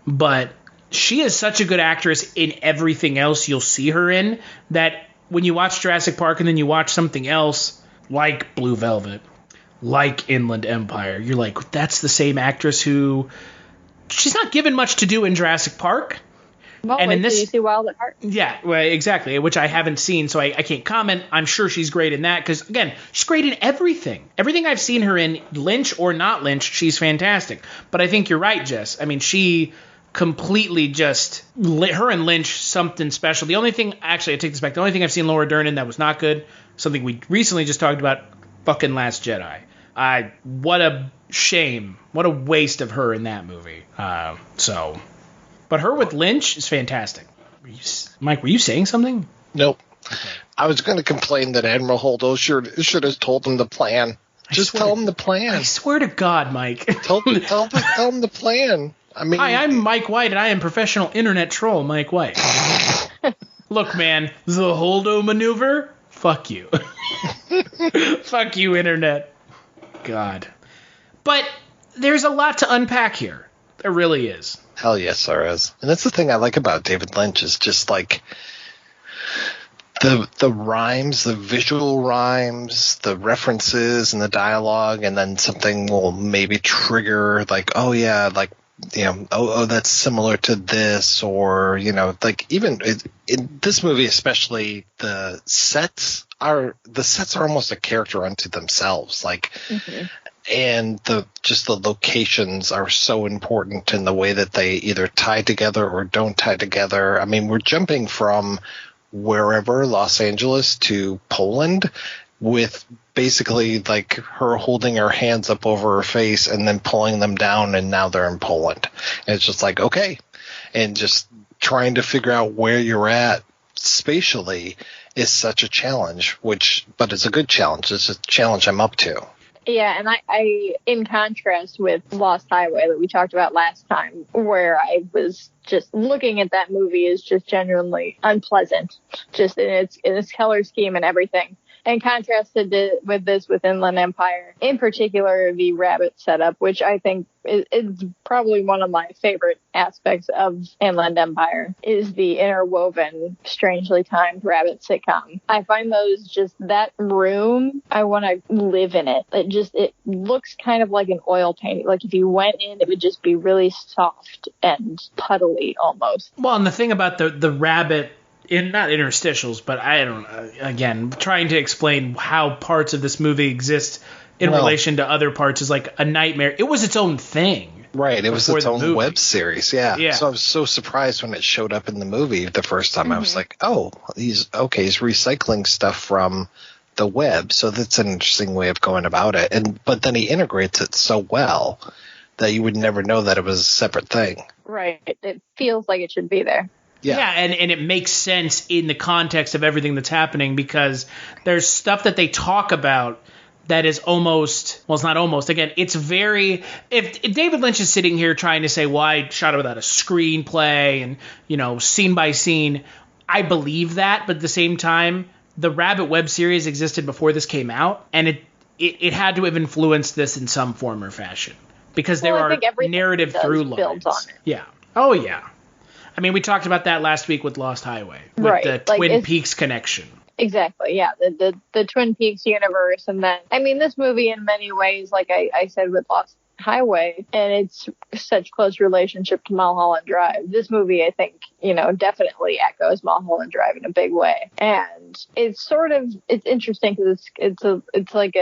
But she is such a good actress in everything else you'll see her in, that when you watch Jurassic Park and then you watch something else, like Blue Velvet, like Inland Empire, you're like, that's the same actress who... She's not given much to do in Jurassic Park. Well, and in this, you see Wild at Heart. Yeah, well, exactly, which I haven't seen, so I can't comment. I'm sure she's great in that, because, again, she's great in everything. Everything I've seen her in, Lynch or not Lynch, she's fantastic. But I think you're right, Jess. I mean, she completely just, her and Lynch, something special. The only thing, actually, I take this back, the only thing I've seen Laura Dern in that was not good, something we recently just talked about, fucking Last Jedi. What a shame. What a waste of her in that movie. But her with Lynch is fantastic. Mike, were you saying something? Nope. Okay. I was going to complain that Admiral Holdo should have told him the plan. Just tell him the plan. I swear to God, Mike. Tell him the plan. I mean, hi, I'm Mike White, and I am professional internet troll Mike White. Look, man, the Holdo maneuver? Fuck you. Fuck you, internet. God. But there's a lot to unpack here. There really is. Hell yes, there is. And that's the thing I like about David Lynch, is just like the rhymes, the visual rhymes, the references and the dialogue, and then something will maybe trigger like, oh yeah, like, you know, oh that's similar to this, or, you know, like, even in this movie especially, the sets are almost a character unto themselves, like. Mm-hmm. And the locations are so important in the way that they either tie together or don't tie together. I mean, we're jumping from wherever, Los Angeles to Poland, with basically like her holding her hands up over her face and then pulling them down, and now they're in Poland. And it's just like, okay. And just trying to figure out where you're at spatially is such a challenge, but it's a good challenge. It's a challenge I'm up to. Yeah, and I, in contrast with Lost Highway that we talked about last time, where I was just looking at that movie is just genuinely unpleasant, just in its color scheme and everything. And contrasted with Inland Empire, in particular the rabbit setup, which I think is probably one of my favorite aspects of Inland Empire, is the interwoven, strangely timed rabbit sitcom. I find those, just that room, I want to live in it. It looks kind of like an oil painting. Like if you went in, it would just be really soft and puddly almost. Well, and the thing about the rabbit, not interstitials, but I don't know, again, trying to explain how parts of this movie exist in relation to other parts is like a nightmare. It was its own thing. Right, it was its own web series, yeah. So I was so surprised when it showed up in the movie the first time. Mm-hmm. I was like, oh, he's recycling stuff from the web, so that's an interesting way of going about it. But then he integrates it so well that you would never know that it was a separate thing. Right, it feels like it should be there. Yeah, and it makes sense in the context of everything that's happening, because there's stuff that they talk about that is almost, well, it's not almost, again, it's very, if David Lynch is sitting here trying to say, well, I shot it without a screenplay and, you know, scene by scene, I believe that, but at the same time, the Rabbit web series existed before this came out, and it had to have influenced this in some form or fashion, because there are narrative through lines. On it. Yeah. Oh, yeah. I mean, we talked about that last week with Lost Highway, with the Twin Peaks connection. Exactly, yeah, the Twin Peaks universe, and then, I mean, this movie in many ways, like I said with Lost Highway, and it's such close relationship to Mulholland Drive. This movie, I think, you know, definitely echoes Mulholland Drive in a big way, and it's interesting because it's like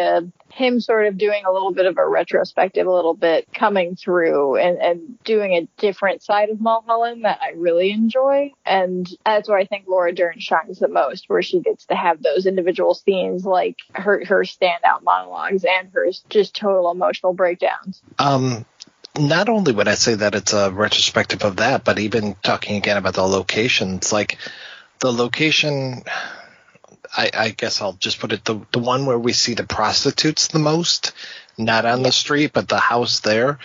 him sort of doing a little bit of a retrospective, a little bit coming through and doing a different side of Mulholland that I really enjoy, and that's where I think Laura Dern shines the most, where she gets to have those individual scenes, like her standout monologues and her just total emotional breakdowns. Not only would I say that it's a retrospective of that, but even talking again about the locations, like the location, I guess I'll just put it, the one where we see the prostitutes the most, not on the street, but the house there,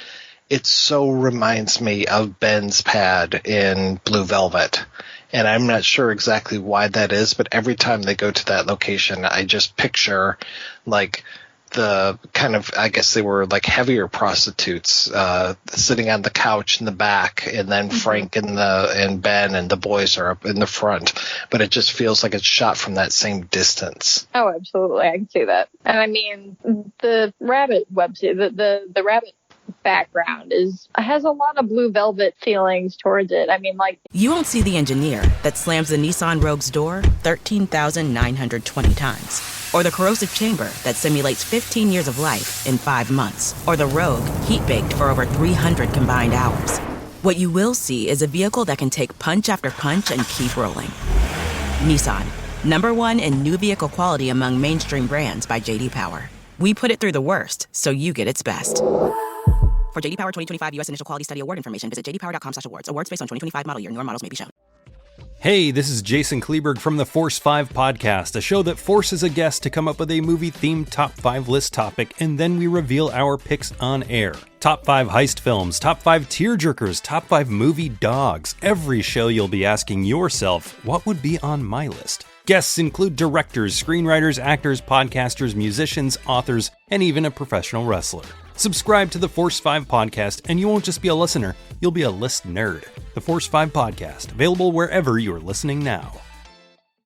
it so reminds me of Ben's pad in Blue Velvet. And I'm not sure exactly why that is, but every time they go to that location, I just picture like the kind of, I guess they were like heavier prostitutes sitting on the couch in the back, and then Frank and Ben and the boys are up in the front. But it just feels like it's shot from that same distance. Oh, absolutely. I can see that. And I mean, the Rabbit website, the Rabbit background has a lot of Blue Velvet feelings towards it. I mean, like, you won't see the engineer that slams the Nissan Rogue's door 13,920 times, or the corrosive chamber that simulates 15 years of life in 5 months, or the Rogue heat-baked for over 300 combined hours. What you will see is a vehicle that can take punch after punch and keep rolling. Nissan, #1 in new vehicle quality among mainstream brands by J.D. Power. We put it through the worst, so you get its best. For J.D. Power 2025 U.S. Initial Quality Study Award information, visit jdpower.com/awards. Awards based on 2025 model year. Newer models may be shown. Hey, this is Jason Kleberg from the Force 5 podcast, a show that forces a guest to come up with a movie-themed top 5 list topic, and then we reveal our picks on air. Top 5 heist films, top 5 tearjerkers, top 5 movie dogs. Every show you'll be asking yourself, what would be on my list? Guests include directors, screenwriters, actors, podcasters, musicians, authors, and even a professional wrestler. Subscribe to the Force 5 podcast, and you won't just be a listener, you'll be a list nerd. The Force 5 podcast, available wherever you're listening now.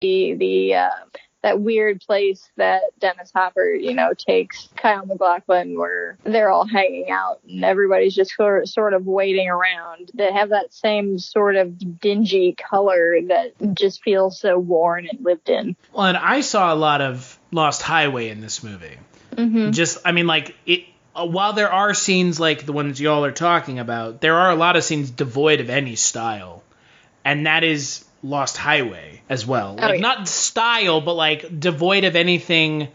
That weird place that Dennis Hopper, you know, takes Kyle MacLachlan, where they're all hanging out and everybody's just sort of waiting around. They have that same sort of dingy color that just feels so worn and lived in. Well, and I saw a lot of Lost Highway in this movie. Mm-hmm. Just, I mean, like, it. While there are scenes like the ones y'all are talking about, there are a lot of scenes devoid of any style. And that is Lost Highway as well. Like, not style, but like devoid of anything.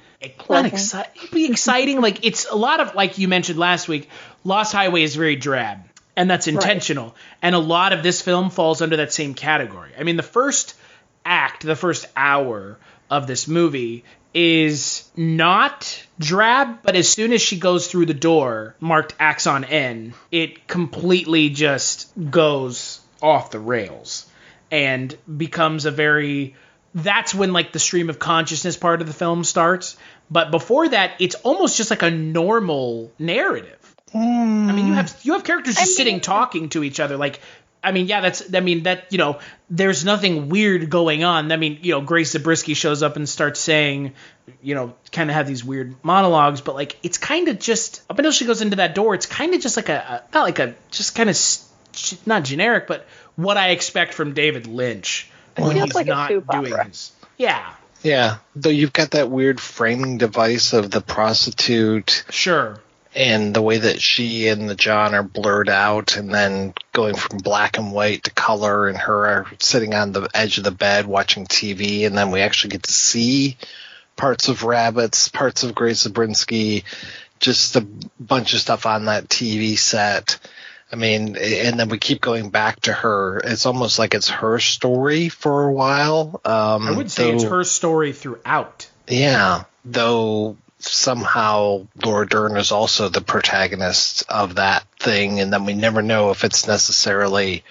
Not exciting. Like, it's a lot of, like you mentioned last week, Lost Highway is very drab. And that's intentional. Right. And a lot of this film falls under that same category. I mean, the first act, the first hour of this movie is not drab, but as soon as she goes through the door marked Axon N, it completely just goes off the rails and becomes that's when like the stream of consciousness part of the film starts. But before that, it's almost just like a normal narrative. I mean, you have characters just sitting talking to each other. Like, I mean, yeah, you know, there's nothing weird going on. I mean, you know, Grace Zabriskie shows up and starts saying, you know, kind of have these weird monologues, but like, it's kind of just, up until she goes into that door, it's kind of just like not generic, but what I expect from David Lynch when he's like not doing his. Yeah. Yeah. Though you've got that weird framing device of the prostitute. Sure. And the way that she and the John are blurred out, and then going from black and white to color, and her are sitting on the edge of the bed watching TV, and then we actually get to see parts of Rabbits, parts of Grace Zabriskie, just a bunch of stuff on that TV set. I mean, and then we keep going back to her. It's almost like it's her story for a while. I would say it's her story throughout. Yeah, though somehow Laura Dern is also the protagonist of that thing, and then we never know if it's necessarily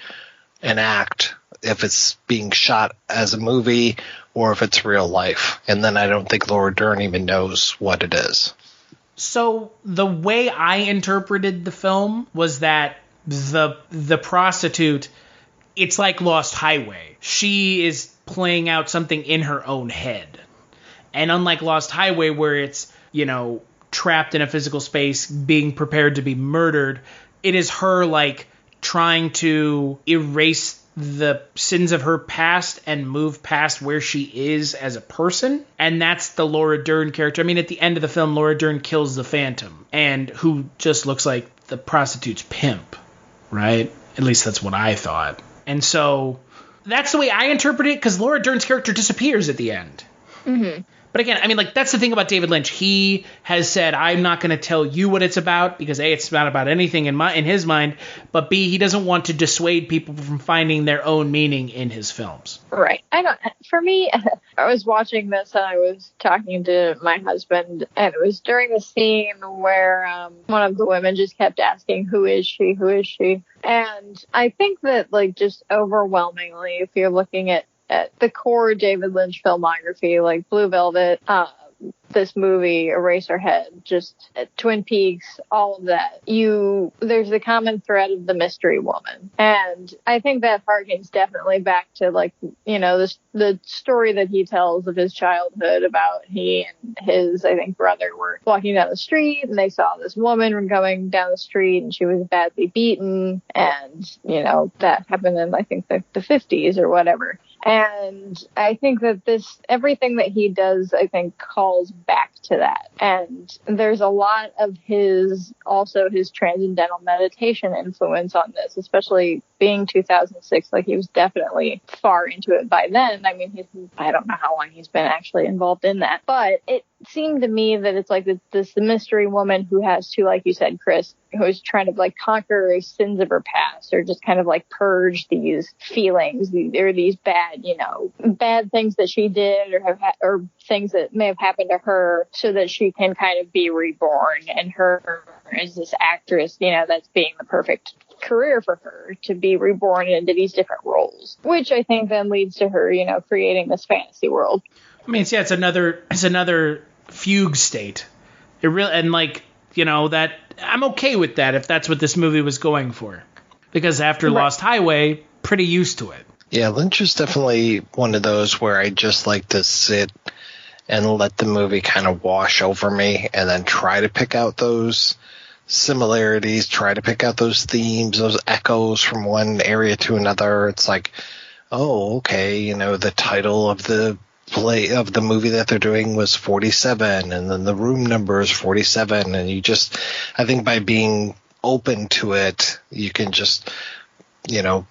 an act, if it's being shot as a movie, or if it's real life. And then I don't think Laura Dern even knows what it is. So the way I interpreted the film was that the prostitute, it's like Lost Highway. She is playing out something in her own head. And unlike Lost Highway, where it's, you know, trapped in a physical space, being prepared to be murdered, it is her, like, trying to erase the sins of her past and move past where she is as a person. And that's the Laura Dern character. I mean, at the end of the film, Laura Dern kills the Phantom, and who just looks like the prostitute's pimp, right? At least that's what I thought. And so that's the way I interpret it, because Laura Dern's character disappears at the end. Mm-hmm. But again, I mean, like, that's the thing about David Lynch. He has said, I'm not going to tell you what it's about, because A, it's not about anything in his mind, but B, he doesn't want to dissuade people from finding their own meaning in his films. Right. For me, I was watching this and I was talking to my husband, and it was during the scene where one of the women just kept asking, who is she? Who is she? And I think that, like, just overwhelmingly, if you're looking at the core David Lynch filmography, like Blue Velvet, this movie, Eraserhead, just Twin Peaks, all of that, there's the common thread of the mystery woman. And I think that harkens definitely back to, like, you know, the story that he tells of his childhood about he and his, I think, brother were walking down the street, and they saw this woman going down the street, and she was badly beaten. And, you know, that happened in, I think, the 50s or whatever. And I think that everything that he does, I think, calls back to that. And there's a lot of his transcendental meditation influence on this, especially being 2006. Like, he was definitely far into it by then. I mean, I don't know how long he's been actually involved in that, but it seemed to me that it's like this mystery woman who has to, like you said, Chris, who is trying to, like, conquer sins of her past, or just kind of, like, purge these feelings, or these bad things that she did, or things that may have happened to her, so that she can kind of be reborn. And her as this actress, you know, that's being the perfect career for her to be reborn into these different roles, which I think then leads to her, you know, creating this fantasy world. I mean, it's another fugue state. It really, and, like, you know, that I'm okay with that if that's what this movie was going for, because after Lost Highway, pretty used to it. Yeah, Lynch is definitely one of those where I just like to sit and let the movie kind of wash over me, and then try to pick out those similarities, try to pick out those themes, those echoes from one area to another. It's like, oh, okay, you know, the title of the movie that they're doing was 47, and then the room number is 47, and I think by being open to it, you can just, you know,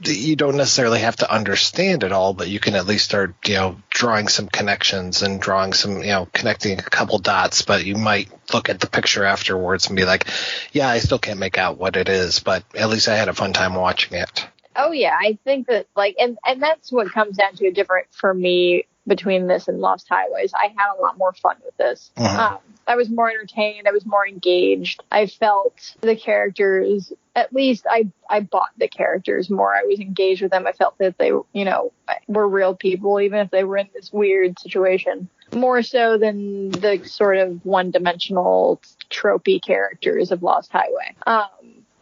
you don't necessarily have to understand it all, but you can at least start, you know, drawing some connections and drawing some, you know, connecting a couple dots. But you might look at the picture afterwards and be like, yeah, I still can't make out what it is, but at least I had a fun time watching it. Oh yeah, I think that, like, and that's what comes down to a different for me between this and Lost Highways. I had a lot more fun with this. Uh-huh. I was more entertained. I was more engaged. I felt the characters, at least I bought the characters more. I was engaged with them. I felt that they, you know, were real people, even if they were in this weird situation. More so than the sort of one-dimensional, tropey characters of Lost Highway.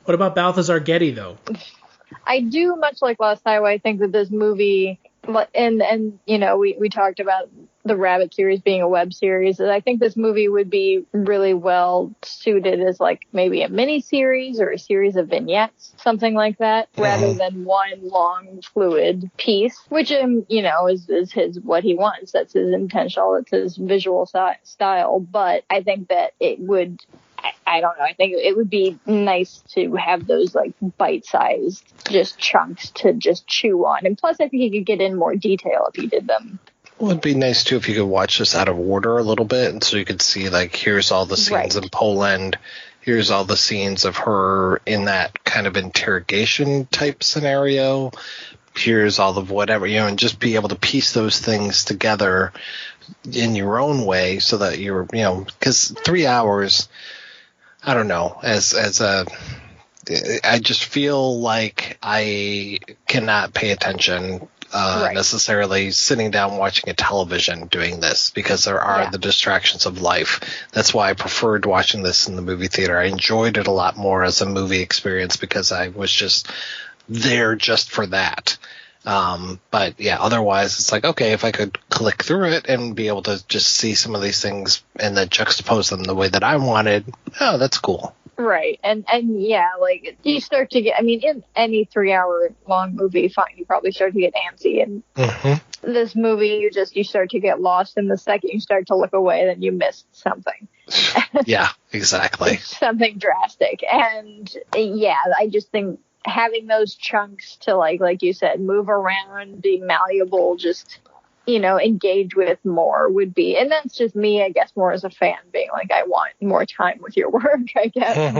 What about Balthazar Getty, though? I do, much like Lost Highway, I think that this movie, and you know, we talked about the Rabbit series being a web series, and I think this movie would be really well suited as, like, maybe a mini series or a series of vignettes, something like that, rather than one long fluid piece, which, you know, is what he wants. That's his intentional, it's his visual style. But I think that it would, I don't know, I think it would be nice to have those, like, bite-sized just chunks to just chew on. And plus, I think he could get in more detail if he did them. Well, it'd be nice, too, if you could watch this out of order a little bit, and so you could see, like, here's all the scenes in Poland, here's all the scenes of her in that kind of interrogation type scenario, here's all of whatever, and just be able to piece those things together in your own way so that you're, because 3 hours, I don't know, I just feel like I cannot pay attention necessarily sitting down watching a television doing this, because there are the distractions of life. That's why I preferred watching this in the movie theater. I enjoyed it a lot more as a movie experience because I was just there just for that. But yeah, otherwise it's like, okay, if I could click through it and be able to just see some of these things and then juxtapose them the way that I wanted, oh, that's cool. Right. And yeah, like you start to get, in any 3 hour long movie, fine, you probably start to get antsy. And this movie, you start to get lost, and the second you start to look away, then you missed something. Yeah, exactly. Something drastic. And yeah, I just think having those chunks to like you said, move around, be malleable, just, engage with more would be, and that's just me, I guess, more as a fan being like, I want more time with your work, I guess.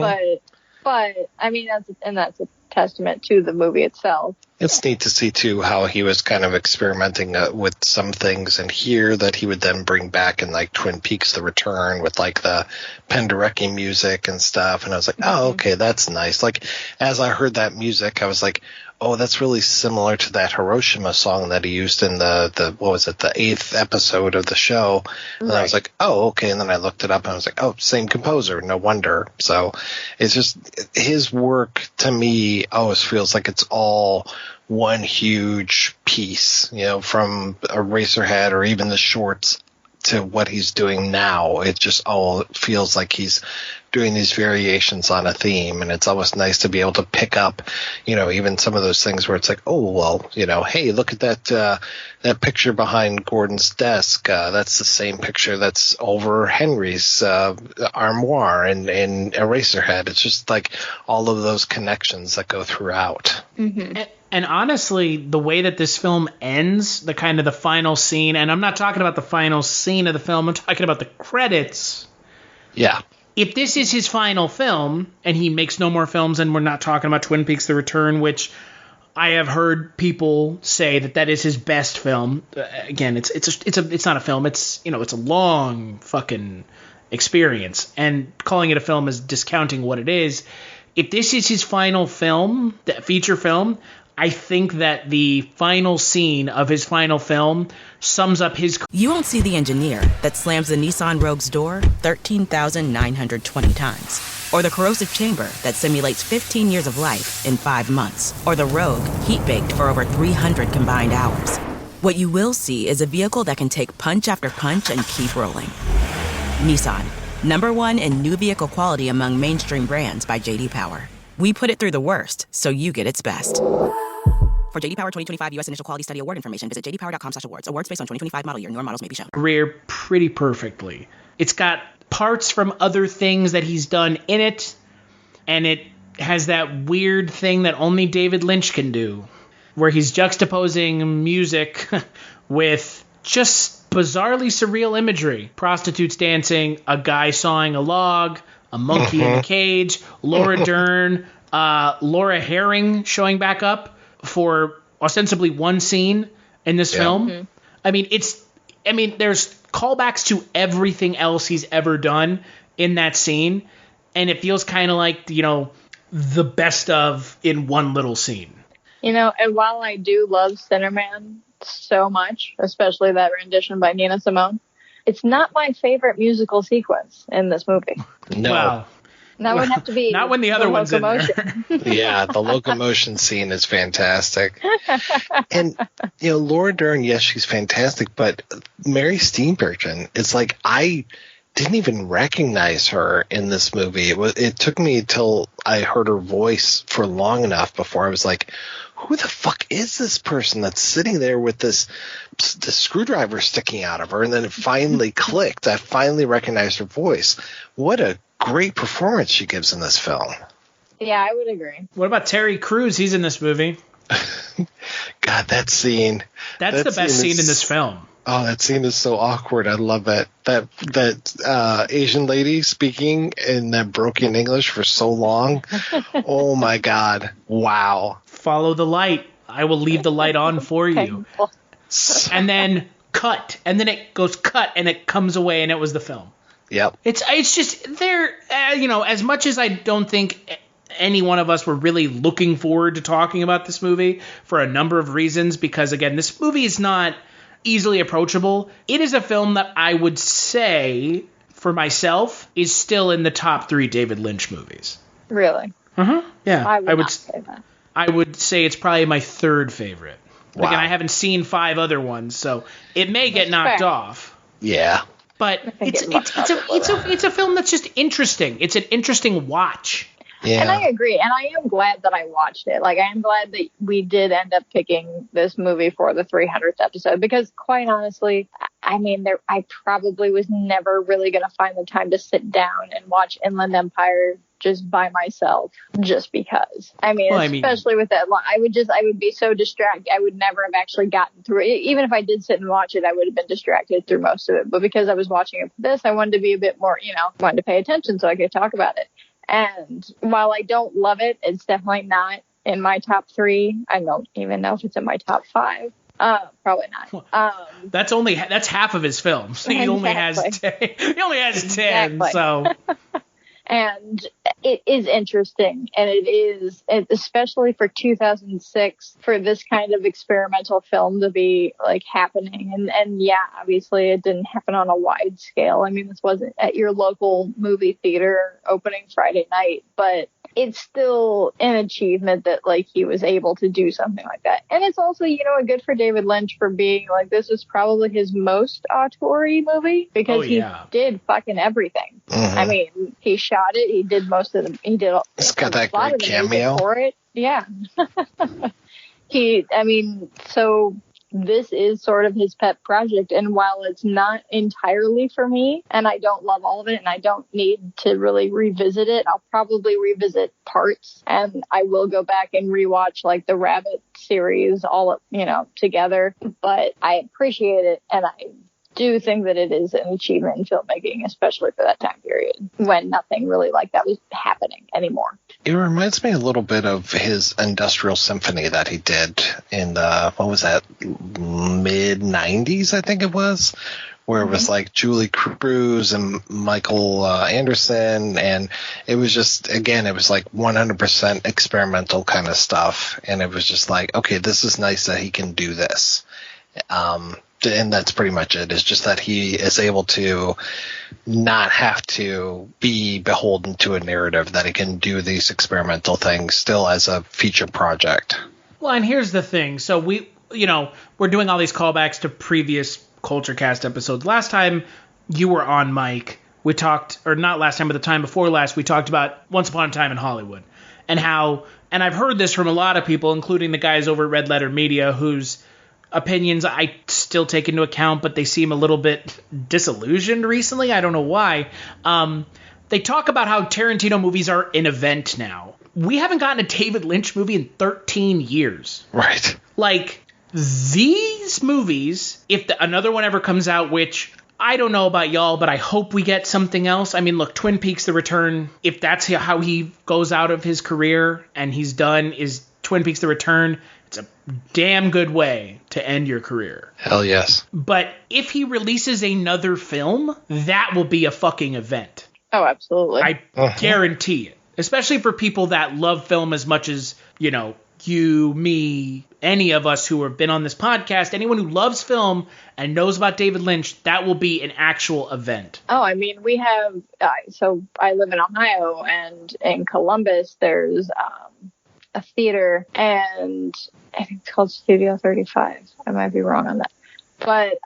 But that's a testament to the movie itself. It's neat to see too how he was kind of experimenting with some things, and here that he would then bring back in like Twin Peaks: The Return with like the Penderecki music and stuff. And I was like, oh, okay, that's nice. Like as I heard that music, I was like, oh, that's really similar to that Hiroshima song that he used in the 8th episode of the show. And I was like, oh, okay. And then I looked it up and I was like, oh, same composer. No wonder. So it's just his work to me always feels like it's all one huge piece, from Eraserhead or even the shorts to what he's doing now. It just all feels like he's doing these variations on a theme, and it's always nice to be able to pick up, even some of those things where it's like, oh, well, hey, look at that picture behind Gordon's desk. That's the same picture that's over Henry's armoire in Eraserhead. It's just like all of those connections that go throughout. Mm-hmm. And honestly, the way that this film ends, the kind of the final scene, and I'm not talking about the final scene of the film, I'm talking about the credits. Yeah. If this is his final film, and he makes no more films, and we're not talking about Twin Peaks: The Return, which I have heard people say that is his best film. Again, it's not a film. It's it's a long fucking experience, and calling it a film is discounting what it is. If this is his final film, the feature film, I think that the final scene of his final film sums up his... You won't see the engineer that slams the Nissan Rogue's door 13,920 times. Or the corrosive chamber that simulates 15 years of life in 5 months. Or the Rogue heat-baked for over 300 combined hours. What you will see is a vehicle that can take punch after punch and keep rolling. Nissan, #1 in new vehicle quality among mainstream brands by J.D. Power. We put it through the worst, so you get its best. For J.D. Power 2025 U.S. Initial Quality Study Award information, visit jdpower.com/awards. Awards based on 2025 model year. Newer models may be shown. Career pretty perfectly. It's got parts from other things that he's done in it, and it has that weird thing that only David Lynch can do, where he's juxtaposing music with just bizarrely surreal imagery. Prostitutes dancing, a guy sawing a log, a monkey in a cage, Laura Dern, Laura Herring showing back up for ostensibly one scene in this film. Mm-hmm. There's callbacks to everything else he's ever done in that scene, and it feels kind of like, the best of in one little scene. And while I do love Cinnamon so much, especially that rendition by Nina Simone, it's not my favorite musical sequence in this movie. No. Wow. That would have to be not when the other one's in there. Yeah, the locomotion scene is fantastic. And, Laura Dern, yes, she's fantastic, but Mary Steenburgen, it's like I didn't even recognize her in this movie. It took me till I heard her voice for long enough before I was like, who the fuck is this person that's sitting there with the screwdriver sticking out of her? And then it finally clicked. I finally recognized her voice. What a great performance she gives in this film. Yeah, I would agree. What about Terry Crews? He's in this movie. God, that scene. That's the best scene in this film. Oh, that scene is so awkward. I love it. That Asian lady speaking in that broken English for so long. Oh my God. Wow. Follow the light. I will leave the light on for you. And then cut. And then it goes cut and it comes away and it was the film. Yep. It's just there, as much as I don't think any one of us were really looking forward to talking about this movie for a number of reasons, because again, this movie is not easily approachable. It is a film that I would say, for myself, is still in the top 3 David Lynch movies. Really? Yeah. I would not say that. I would say it's probably my 3rd favorite. Wow. Again, I haven't seen 5 other ones, so it may get knocked off. Yeah. But it's a film that's just interesting. It's an interesting watch. Yeah. And I agree. And I am glad that I watched it. Like, I am glad that we did end up picking this movie for the 300th episode, because quite honestly, I mean, I probably was never really going to find the time to sit down and watch Inland Empire just by myself, just because. Especially with that, I would be so distracted. I would never have actually gotten through it. Even if I did sit and watch it, I would have been distracted through most of it. But because I was watching it for this, I wanted to be a bit more, wanted to pay attention so I could talk about it. And while I don't love it, it's definitely not in my top 3. I don't even know if it's in my top 5. Probably not. That's half of his films. He only has 10. He only has 10. Exactly. So. And it is interesting, and it is, especially for 2006, for this kind of experimental film to be like happening. And yeah, obviously it didn't happen on a wide scale. I mean, this wasn't at your local movie theater opening Friday night, but it's still an achievement that like he was able to do something like that. And it's also, good for David Lynch for being like, this is probably his most auteur-y movie, because he did fucking everything. Mm-hmm. I mean, he shot it. He did most of the. It's got that great cameo for it. Yeah. So this is sort of his pet project. And while it's not entirely for me, and I don't love all of it, and I don't need to really revisit it, I'll probably revisit parts, and I will go back and rewatch like the Rabbit series all, together. But I appreciate it, and I do think that it is an achievement in filmmaking, especially for that time period when nothing really like that was happening anymore. It reminds me a little bit of his Industrial Symphony that he did in the, mid-90s, I think it was, where it was like Julie Cruz and Michael Anderson, and it was just, again, it was like 100% experimental kind of stuff, and it was just like, okay, this is nice that he can do this. And that's pretty much it. It's just that he is able to not have to be beholden to a narrative, that he can do these experimental things still as a feature project. Well, and here's the thing. So we're doing all these callbacks to previous Kulturecast episodes. Last time you were on, Mike, we talked, or not last time, but the time before last, we talked about Once Upon a Time in Hollywood, and how, and I've heard this from a lot of people, including the guys over at Red Letter Media, whose opinions I still take into account, but they seem a little bit disillusioned recently. I don't know why. They talk about how Tarantino movies are an event now. We haven't gotten a David Lynch movie in 13 years. Right. Like, these movies, if another one ever comes out, which I don't know about y'all, but I hope we get something else. I mean, look, Twin Peaks: The Return, if that's how he goes out of his career and he's done, is Twin Peaks: The Return. It's a damn good way to end your career. Hell yes. But if he releases another film, that will be a fucking event. Oh, absolutely. I guarantee it. Especially for people that love film as much as, you, me, any of us who have been on this podcast, anyone who loves film and knows about David Lynch, that will be an actual event. Oh, I mean, we have, so I live in Ohio, and in Columbus, there's a theater, and I think it's called Studio 35. I might be wrong on that. But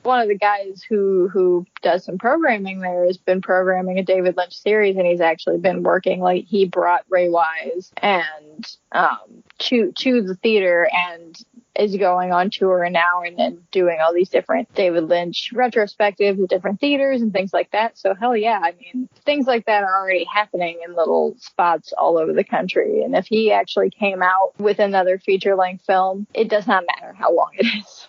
one of the guys who does some programming there has been programming a David Lynch series, and he's actually been working, like, he brought Ray Wise and to the theater, and is going on tour now and doing all these different David Lynch retrospectives at different theaters and things like that. So hell yeah, I mean, things like that are already happening in little spots all over the country. And if he actually came out with another feature-length film, it does not matter how long it is.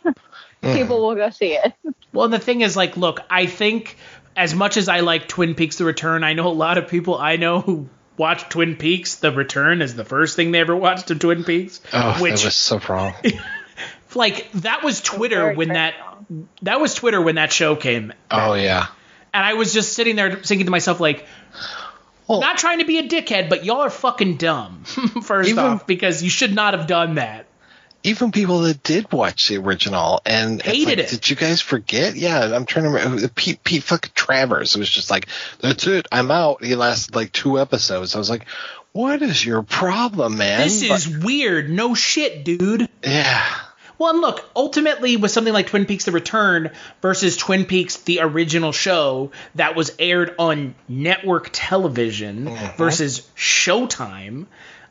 People will go see it. Well, the thing is, like, look, I think as much as I like Twin Peaks: The Return, I know a lot of people I know who watched Twin Peaks: The Return as the first thing they ever watched of Twin Peaks. Oh, that was so wrong. Like, that was Twitter when that was Twitter when that show came. Oh, yeah. And I was just sitting there thinking to myself, like, not trying to be a dickhead, but y'all are fucking dumb, first off, because you should not have done that. Even people that did watch the original and hated it. Did you guys forget? Yeah, I'm trying to remember. Pete fucking Travers. It was just like, that's it. I'm out. He lasted like 2 episodes. I was like, what is your problem, man? This is weird. No shit, dude. Yeah. Well, and look, ultimately with something like Twin Peaks: The Return versus Twin Peaks: The Original Show that was aired on network television versus Showtime,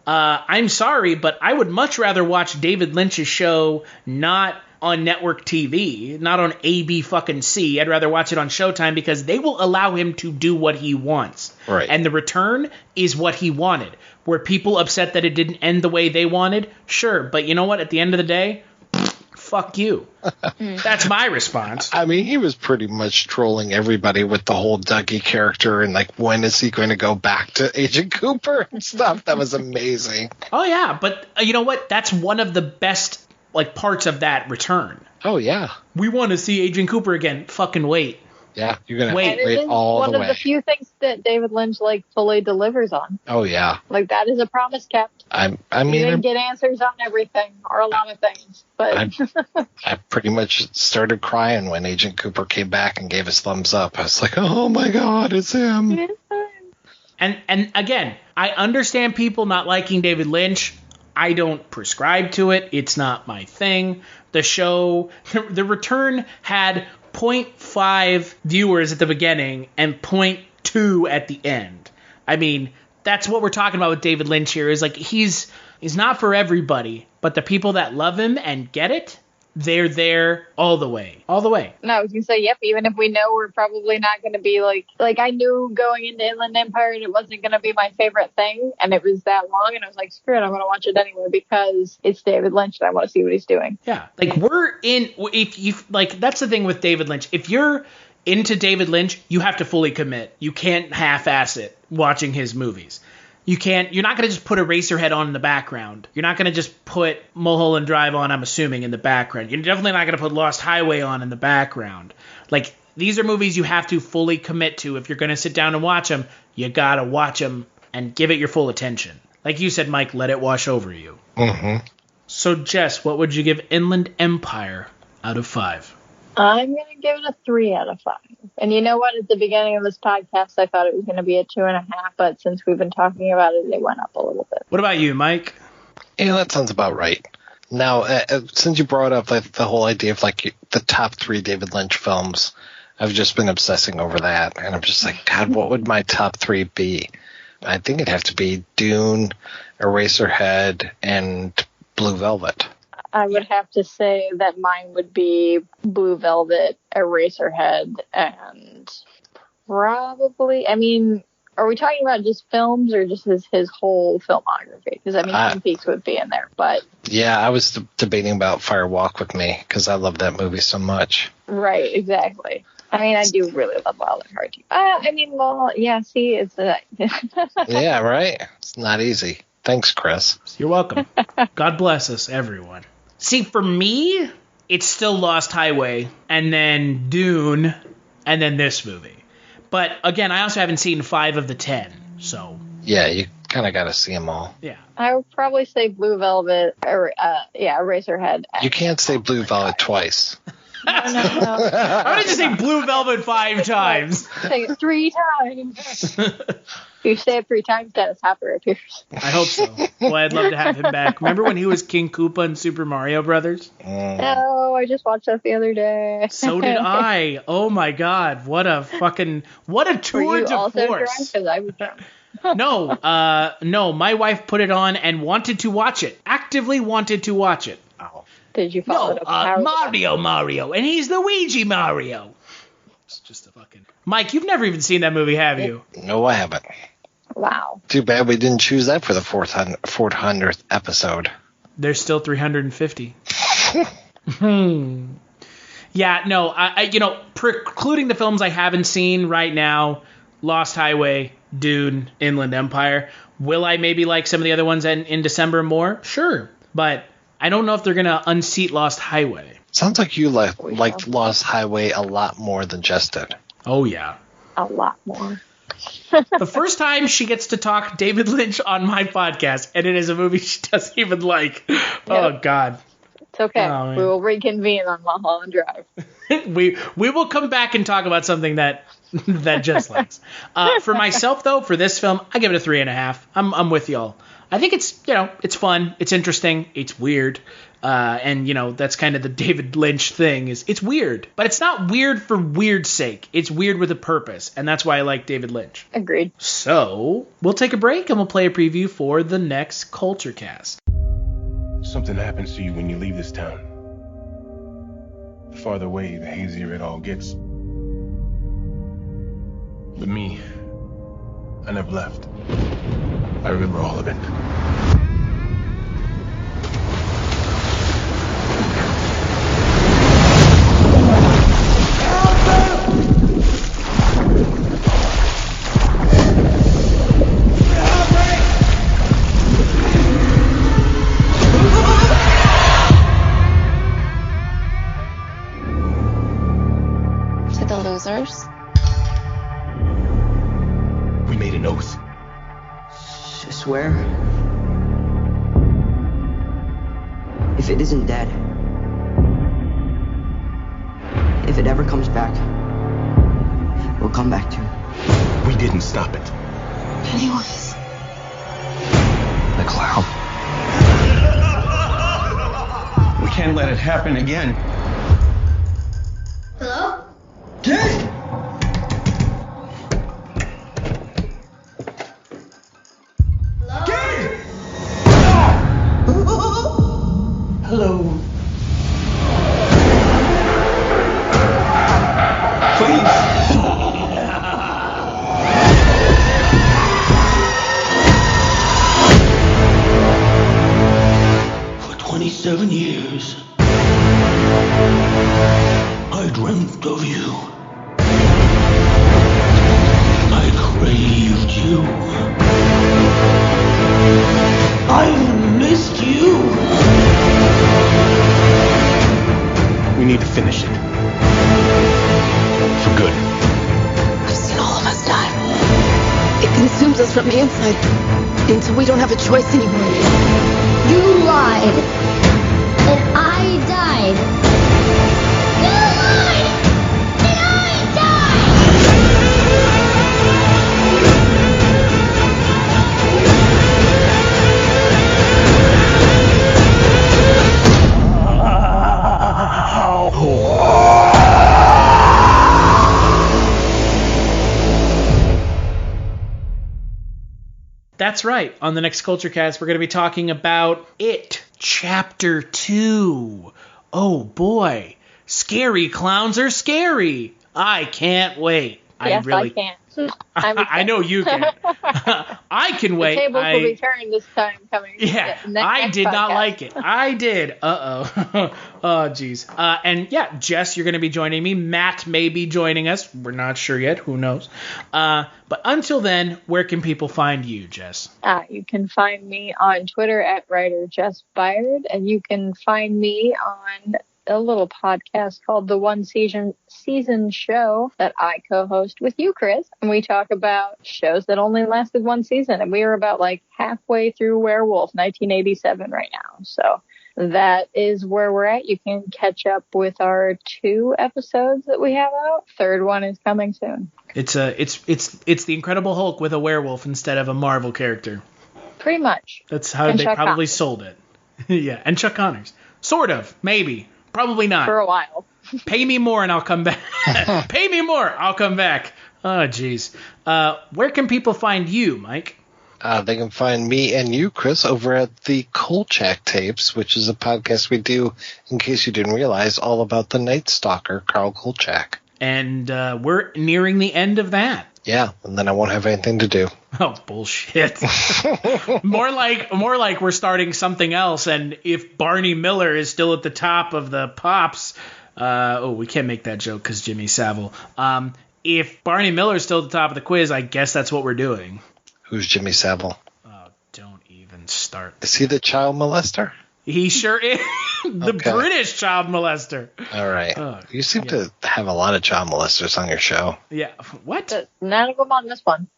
I'm sorry, but I would much rather watch David Lynch's show not on network TV, not on AB fucking C. I'd rather watch it on Showtime because they will allow him to do what he wants. Right. And The Return is what he wanted. Were people upset that it didn't end the way they wanted? Sure, but you know what? At the end of the day, fuck you. That's my response. I mean, he was pretty much trolling everybody with the whole Dougie character and like, when is he going to go back to Agent Cooper and stuff? That was amazing. Oh yeah, but you know what? That's one of the best like parts of that Return. Oh yeah. We want to see Agent Cooper again. Fucking wait. Yeah, you're gonna wait all the way. One of the few things that David Lynch like fully delivers on. Oh yeah. Like that is a promise kept. I mean, you didn't get answers on everything or a lot of things, but I pretty much started crying when Agent Cooper came back and gave his thumbs up. I was like, oh my god, it's him. And again, I understand people not liking David Lynch. I don't prescribe to it. It's not my thing. The show, The Return had 0.5 viewers at the beginning and 0.2 at the end. I mean, that's what we're talking about with David Lynch here, is like he's not for everybody, but the people that love him and get it, they're there all the way. All the way. No, I was going to say, yep, even if we know we're probably not going to be like I knew going into Inland Empire and it wasn't going to be my favorite thing, and it was that long, and I was like, screw it, I'm going to watch it anyway because it's David Lynch and I want to see what he's doing. Yeah, like if you like, that's the thing with David Lynch. If you're into David Lynch, you have to fully commit. You can't half-ass it watching his movies. You're not going to just put Eraserhead on in the background. You're not going to just put Mulholland Drive on, I'm assuming, in the background. You're definitely not going to put Lost Highway on in the background. Like, these are movies you have to fully commit to. If you're going to sit down and watch them, you got to watch them and give it your full attention. Like you said, Mike, let it wash over you. Mm-hmm. So, Jess, what would you give Inland Empire out of 5? I'm going to give it a 3 out of 5. And you know what? At the beginning of this podcast, I thought it was going to be a 2.5, but since we've been talking about it, it went up a little bit. What about you, Mike? Yeah, that sounds about right. Now, since you brought up like the whole idea of like the top 3 David Lynch films, I've just been obsessing over that, and I'm just like, God, what would my top 3 be? I think it'd have to be Dune, Eraserhead, and Blue Velvet. I would have to say that mine would be Blue Velvet, Eraserhead, and probably, I mean, are we talking about just films or just his whole filmography? Because, I mean, Twin Peaks would be in there, but... Yeah, I was debating about Fire Walk with Me, because I love that movie so much. Right, exactly. I mean, I do really love Wild at Heart. I mean, well, yeah, see, it's... Yeah, right? It's not easy. Thanks, Chris. You're welcome. God bless us, everyone. See, for me, it's still Lost Highway, and then Dune, and then this movie. But, again, I also haven't seen 5 of the 10, so... Yeah, you kind of got to see them all. Yeah. I would probably say Blue Velvet, or, Eraserhead. You can't say Blue Velvet twice. No. Why don't you just say Blue Velvet 5 times? Say it 3 times. If you say it 3 times, Dennis Hopper appears. I hope so. Well, I'd love to have him back. Remember when he was King Koopa in Super Mario Brothers? No, I just watched that the other day. So did I. Oh my God. What a tour de force. Because I was drunk. No, my wife put it on and wanted to watch it. Actively wanted to watch it. Oh. Did you follow it up? Mario, and he's the Ouija Mario. It's just a fucking... Mike, you've never even seen that movie, have you? No, I haven't. Wow. Too bad we didn't choose that for the 400th episode. There's still 350. Yeah, no, I precluding the films I haven't seen right now, Lost Highway, Dune, Inland Empire. Will I maybe like some of the other ones in December more? Sure. But I don't know if they're going to unseat Lost Highway. Sounds like you liked Lost Highway a lot more than Jess did. Oh, yeah. A lot more. The first time she gets to talk David Lynch on my podcast, and it is a movie she doesn't even like. Yep. Oh, God. It's okay. Oh, we will reconvene on Mulholland Drive. we will come back and talk about something that Jess likes. For myself, though, for this film, I give it a 3.5. I'm with y'all. I think it's, it's fun. It's interesting. It's weird. And, that's kind of the David Lynch thing is it's weird, but it's not weird for weird's sake. It's weird with a purpose. And that's why I like David Lynch. Agreed. So we'll take a break and we'll play a preview for the next Kulturecast. Something happens to you when you leave this town. The farther away, the hazier it all gets. But me, I never left. I remember all of it. To the losers. We made an oath. I swear. If it isn't dead, if it ever comes back, we'll come back to it. We didn't stop it. Pennywise. The clown. We can't let it happen again. Hello? Kid! Hello. For 27 years, I dreamt of you. I craved you. I've missed you. We need to finish it. For good. I've seen all of us die. It consumes us from the inside until we don't have a choice anymore. You lied. And I died. You lied. And I died. That's right. On the next Kulturecast, we're going to be talking about It, Chapter 2. Oh, boy. Scary clowns are scary. I can't wait. Yes, I can't. I know you can. I can wait. The tables will be turned this time coming. Yeah, I did not like it. I did. Uh-oh. Oh, geez. And yeah, Jess, you're going to be joining me. Matt may be joining us. We're not sure yet. Who knows? But until then, where can people find you, Jess? You can find me on Twitter at writer Jess Byard, and you can find me on a little podcast called The One Season Show that I co-host with you, Chris. And we talk about shows that only lasted one season. And we are about like halfway through Werewolf 1987 right now. So that is where we're at. You can catch up with our 2 episodes that we have out. Third one is coming soon. It's the Incredible Hulk with a werewolf instead of a Marvel character. Pretty much. That's how they probably sold it. Yeah, and Chuck Connors. Sort of, maybe. Probably not. For a while. Pay me more and I'll come back. Pay me more, I'll come back. Oh, jeez. Where can people find you, Mike? They can find me and you, Chris, over at the Kolchak Tapes, which is a podcast we do, in case you didn't realize, all about the Night Stalker, Carl Kolchak. And we're nearing the end of that. Yeah, and then I won't have anything to do. Oh, bullshit. more like we're starting something else, and if Barney Miller is still at the top of the pops, we can't make that joke because Jimmy Savile. if Barney Miller's still at the top of the quiz, I guess that's what we're doing. Who's Jimmy Savile? Oh, don't even start. Is he the child molester? He sure is. The British child molester. All right. You seem to have a lot of child molesters on your show. Yeah. What? None of them on this one.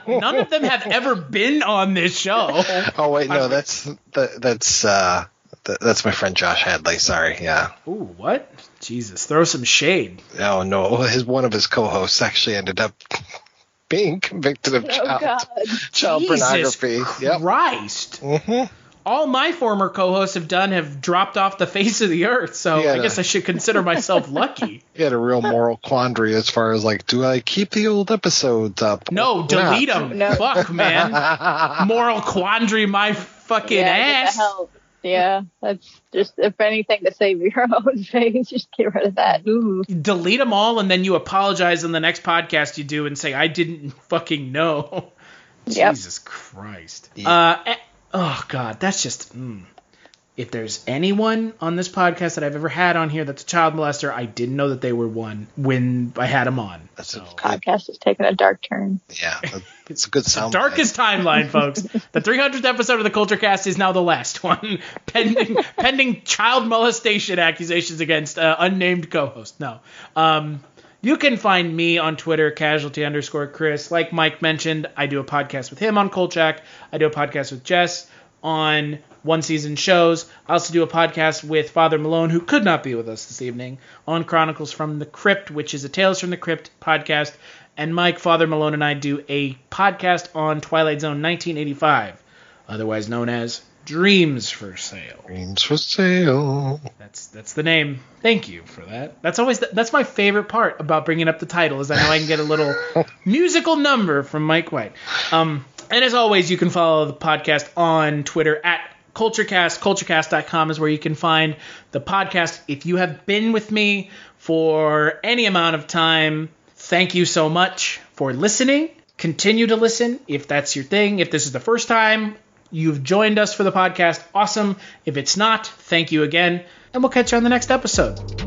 None of them have ever been on this show. Oh wait, no, that's my friend Josh Hadley. Sorry, yeah. Ooh, what? Jesus, throw some shade. Oh no, one of his co-hosts actually ended up being convicted of child pornography. Christ. Mm-hmm. All my former co-hosts have dropped off the face of the earth, so I guess I should consider myself lucky. He had a real moral quandary as far as, like, do I keep the old episodes up? No, delete them. No. Fuck, man. Moral quandary my fucking ass. Get the hell. Yeah, that's just, if anything, to save your own face, just get rid of that. Ooh. Delete them all, and then you apologize in the next podcast you do and say, I didn't fucking know. Yep. Jesus Christ. Yeah. Oh, God, that's just... If there's anyone on this podcast that I've ever had on here that's a child molester, I didn't know that they were one when I had them on. That's a podcast is taking a dark turn. Yeah, it's a good sound. Darkest timeline, folks. The 300th episode of the Kulturecast is now the last one, pending child molestation accusations against unnamed co-host. No. You can find me on Twitter, casualty_Chris. Like Mike mentioned, I do a podcast with him on Kolchak. I do a podcast with Jess on One Season Shows. I also do a podcast with Father Malone, who could not be with us this evening, on Chronicles from the Crypt, which is a Tales from the Crypt podcast. And Mike, Father Malone, and I do a podcast on Twilight Zone 1985, otherwise known as Dreams for Sale. Dreams for Sale. That's the name. Thank you for that. That's my favorite part about bringing up the title, is I know I can get a little musical number from Mike White. And as always, you can follow the podcast on Twitter at Kulturecast. Kulturecast.com is where you can find the podcast. If you have been with me for any amount of time, thank you so much for listening. Continue to listen if that's your thing. If this is the first time you've joined us for the podcast, awesome. If it's not, thank you again, and we'll catch you on the next episode.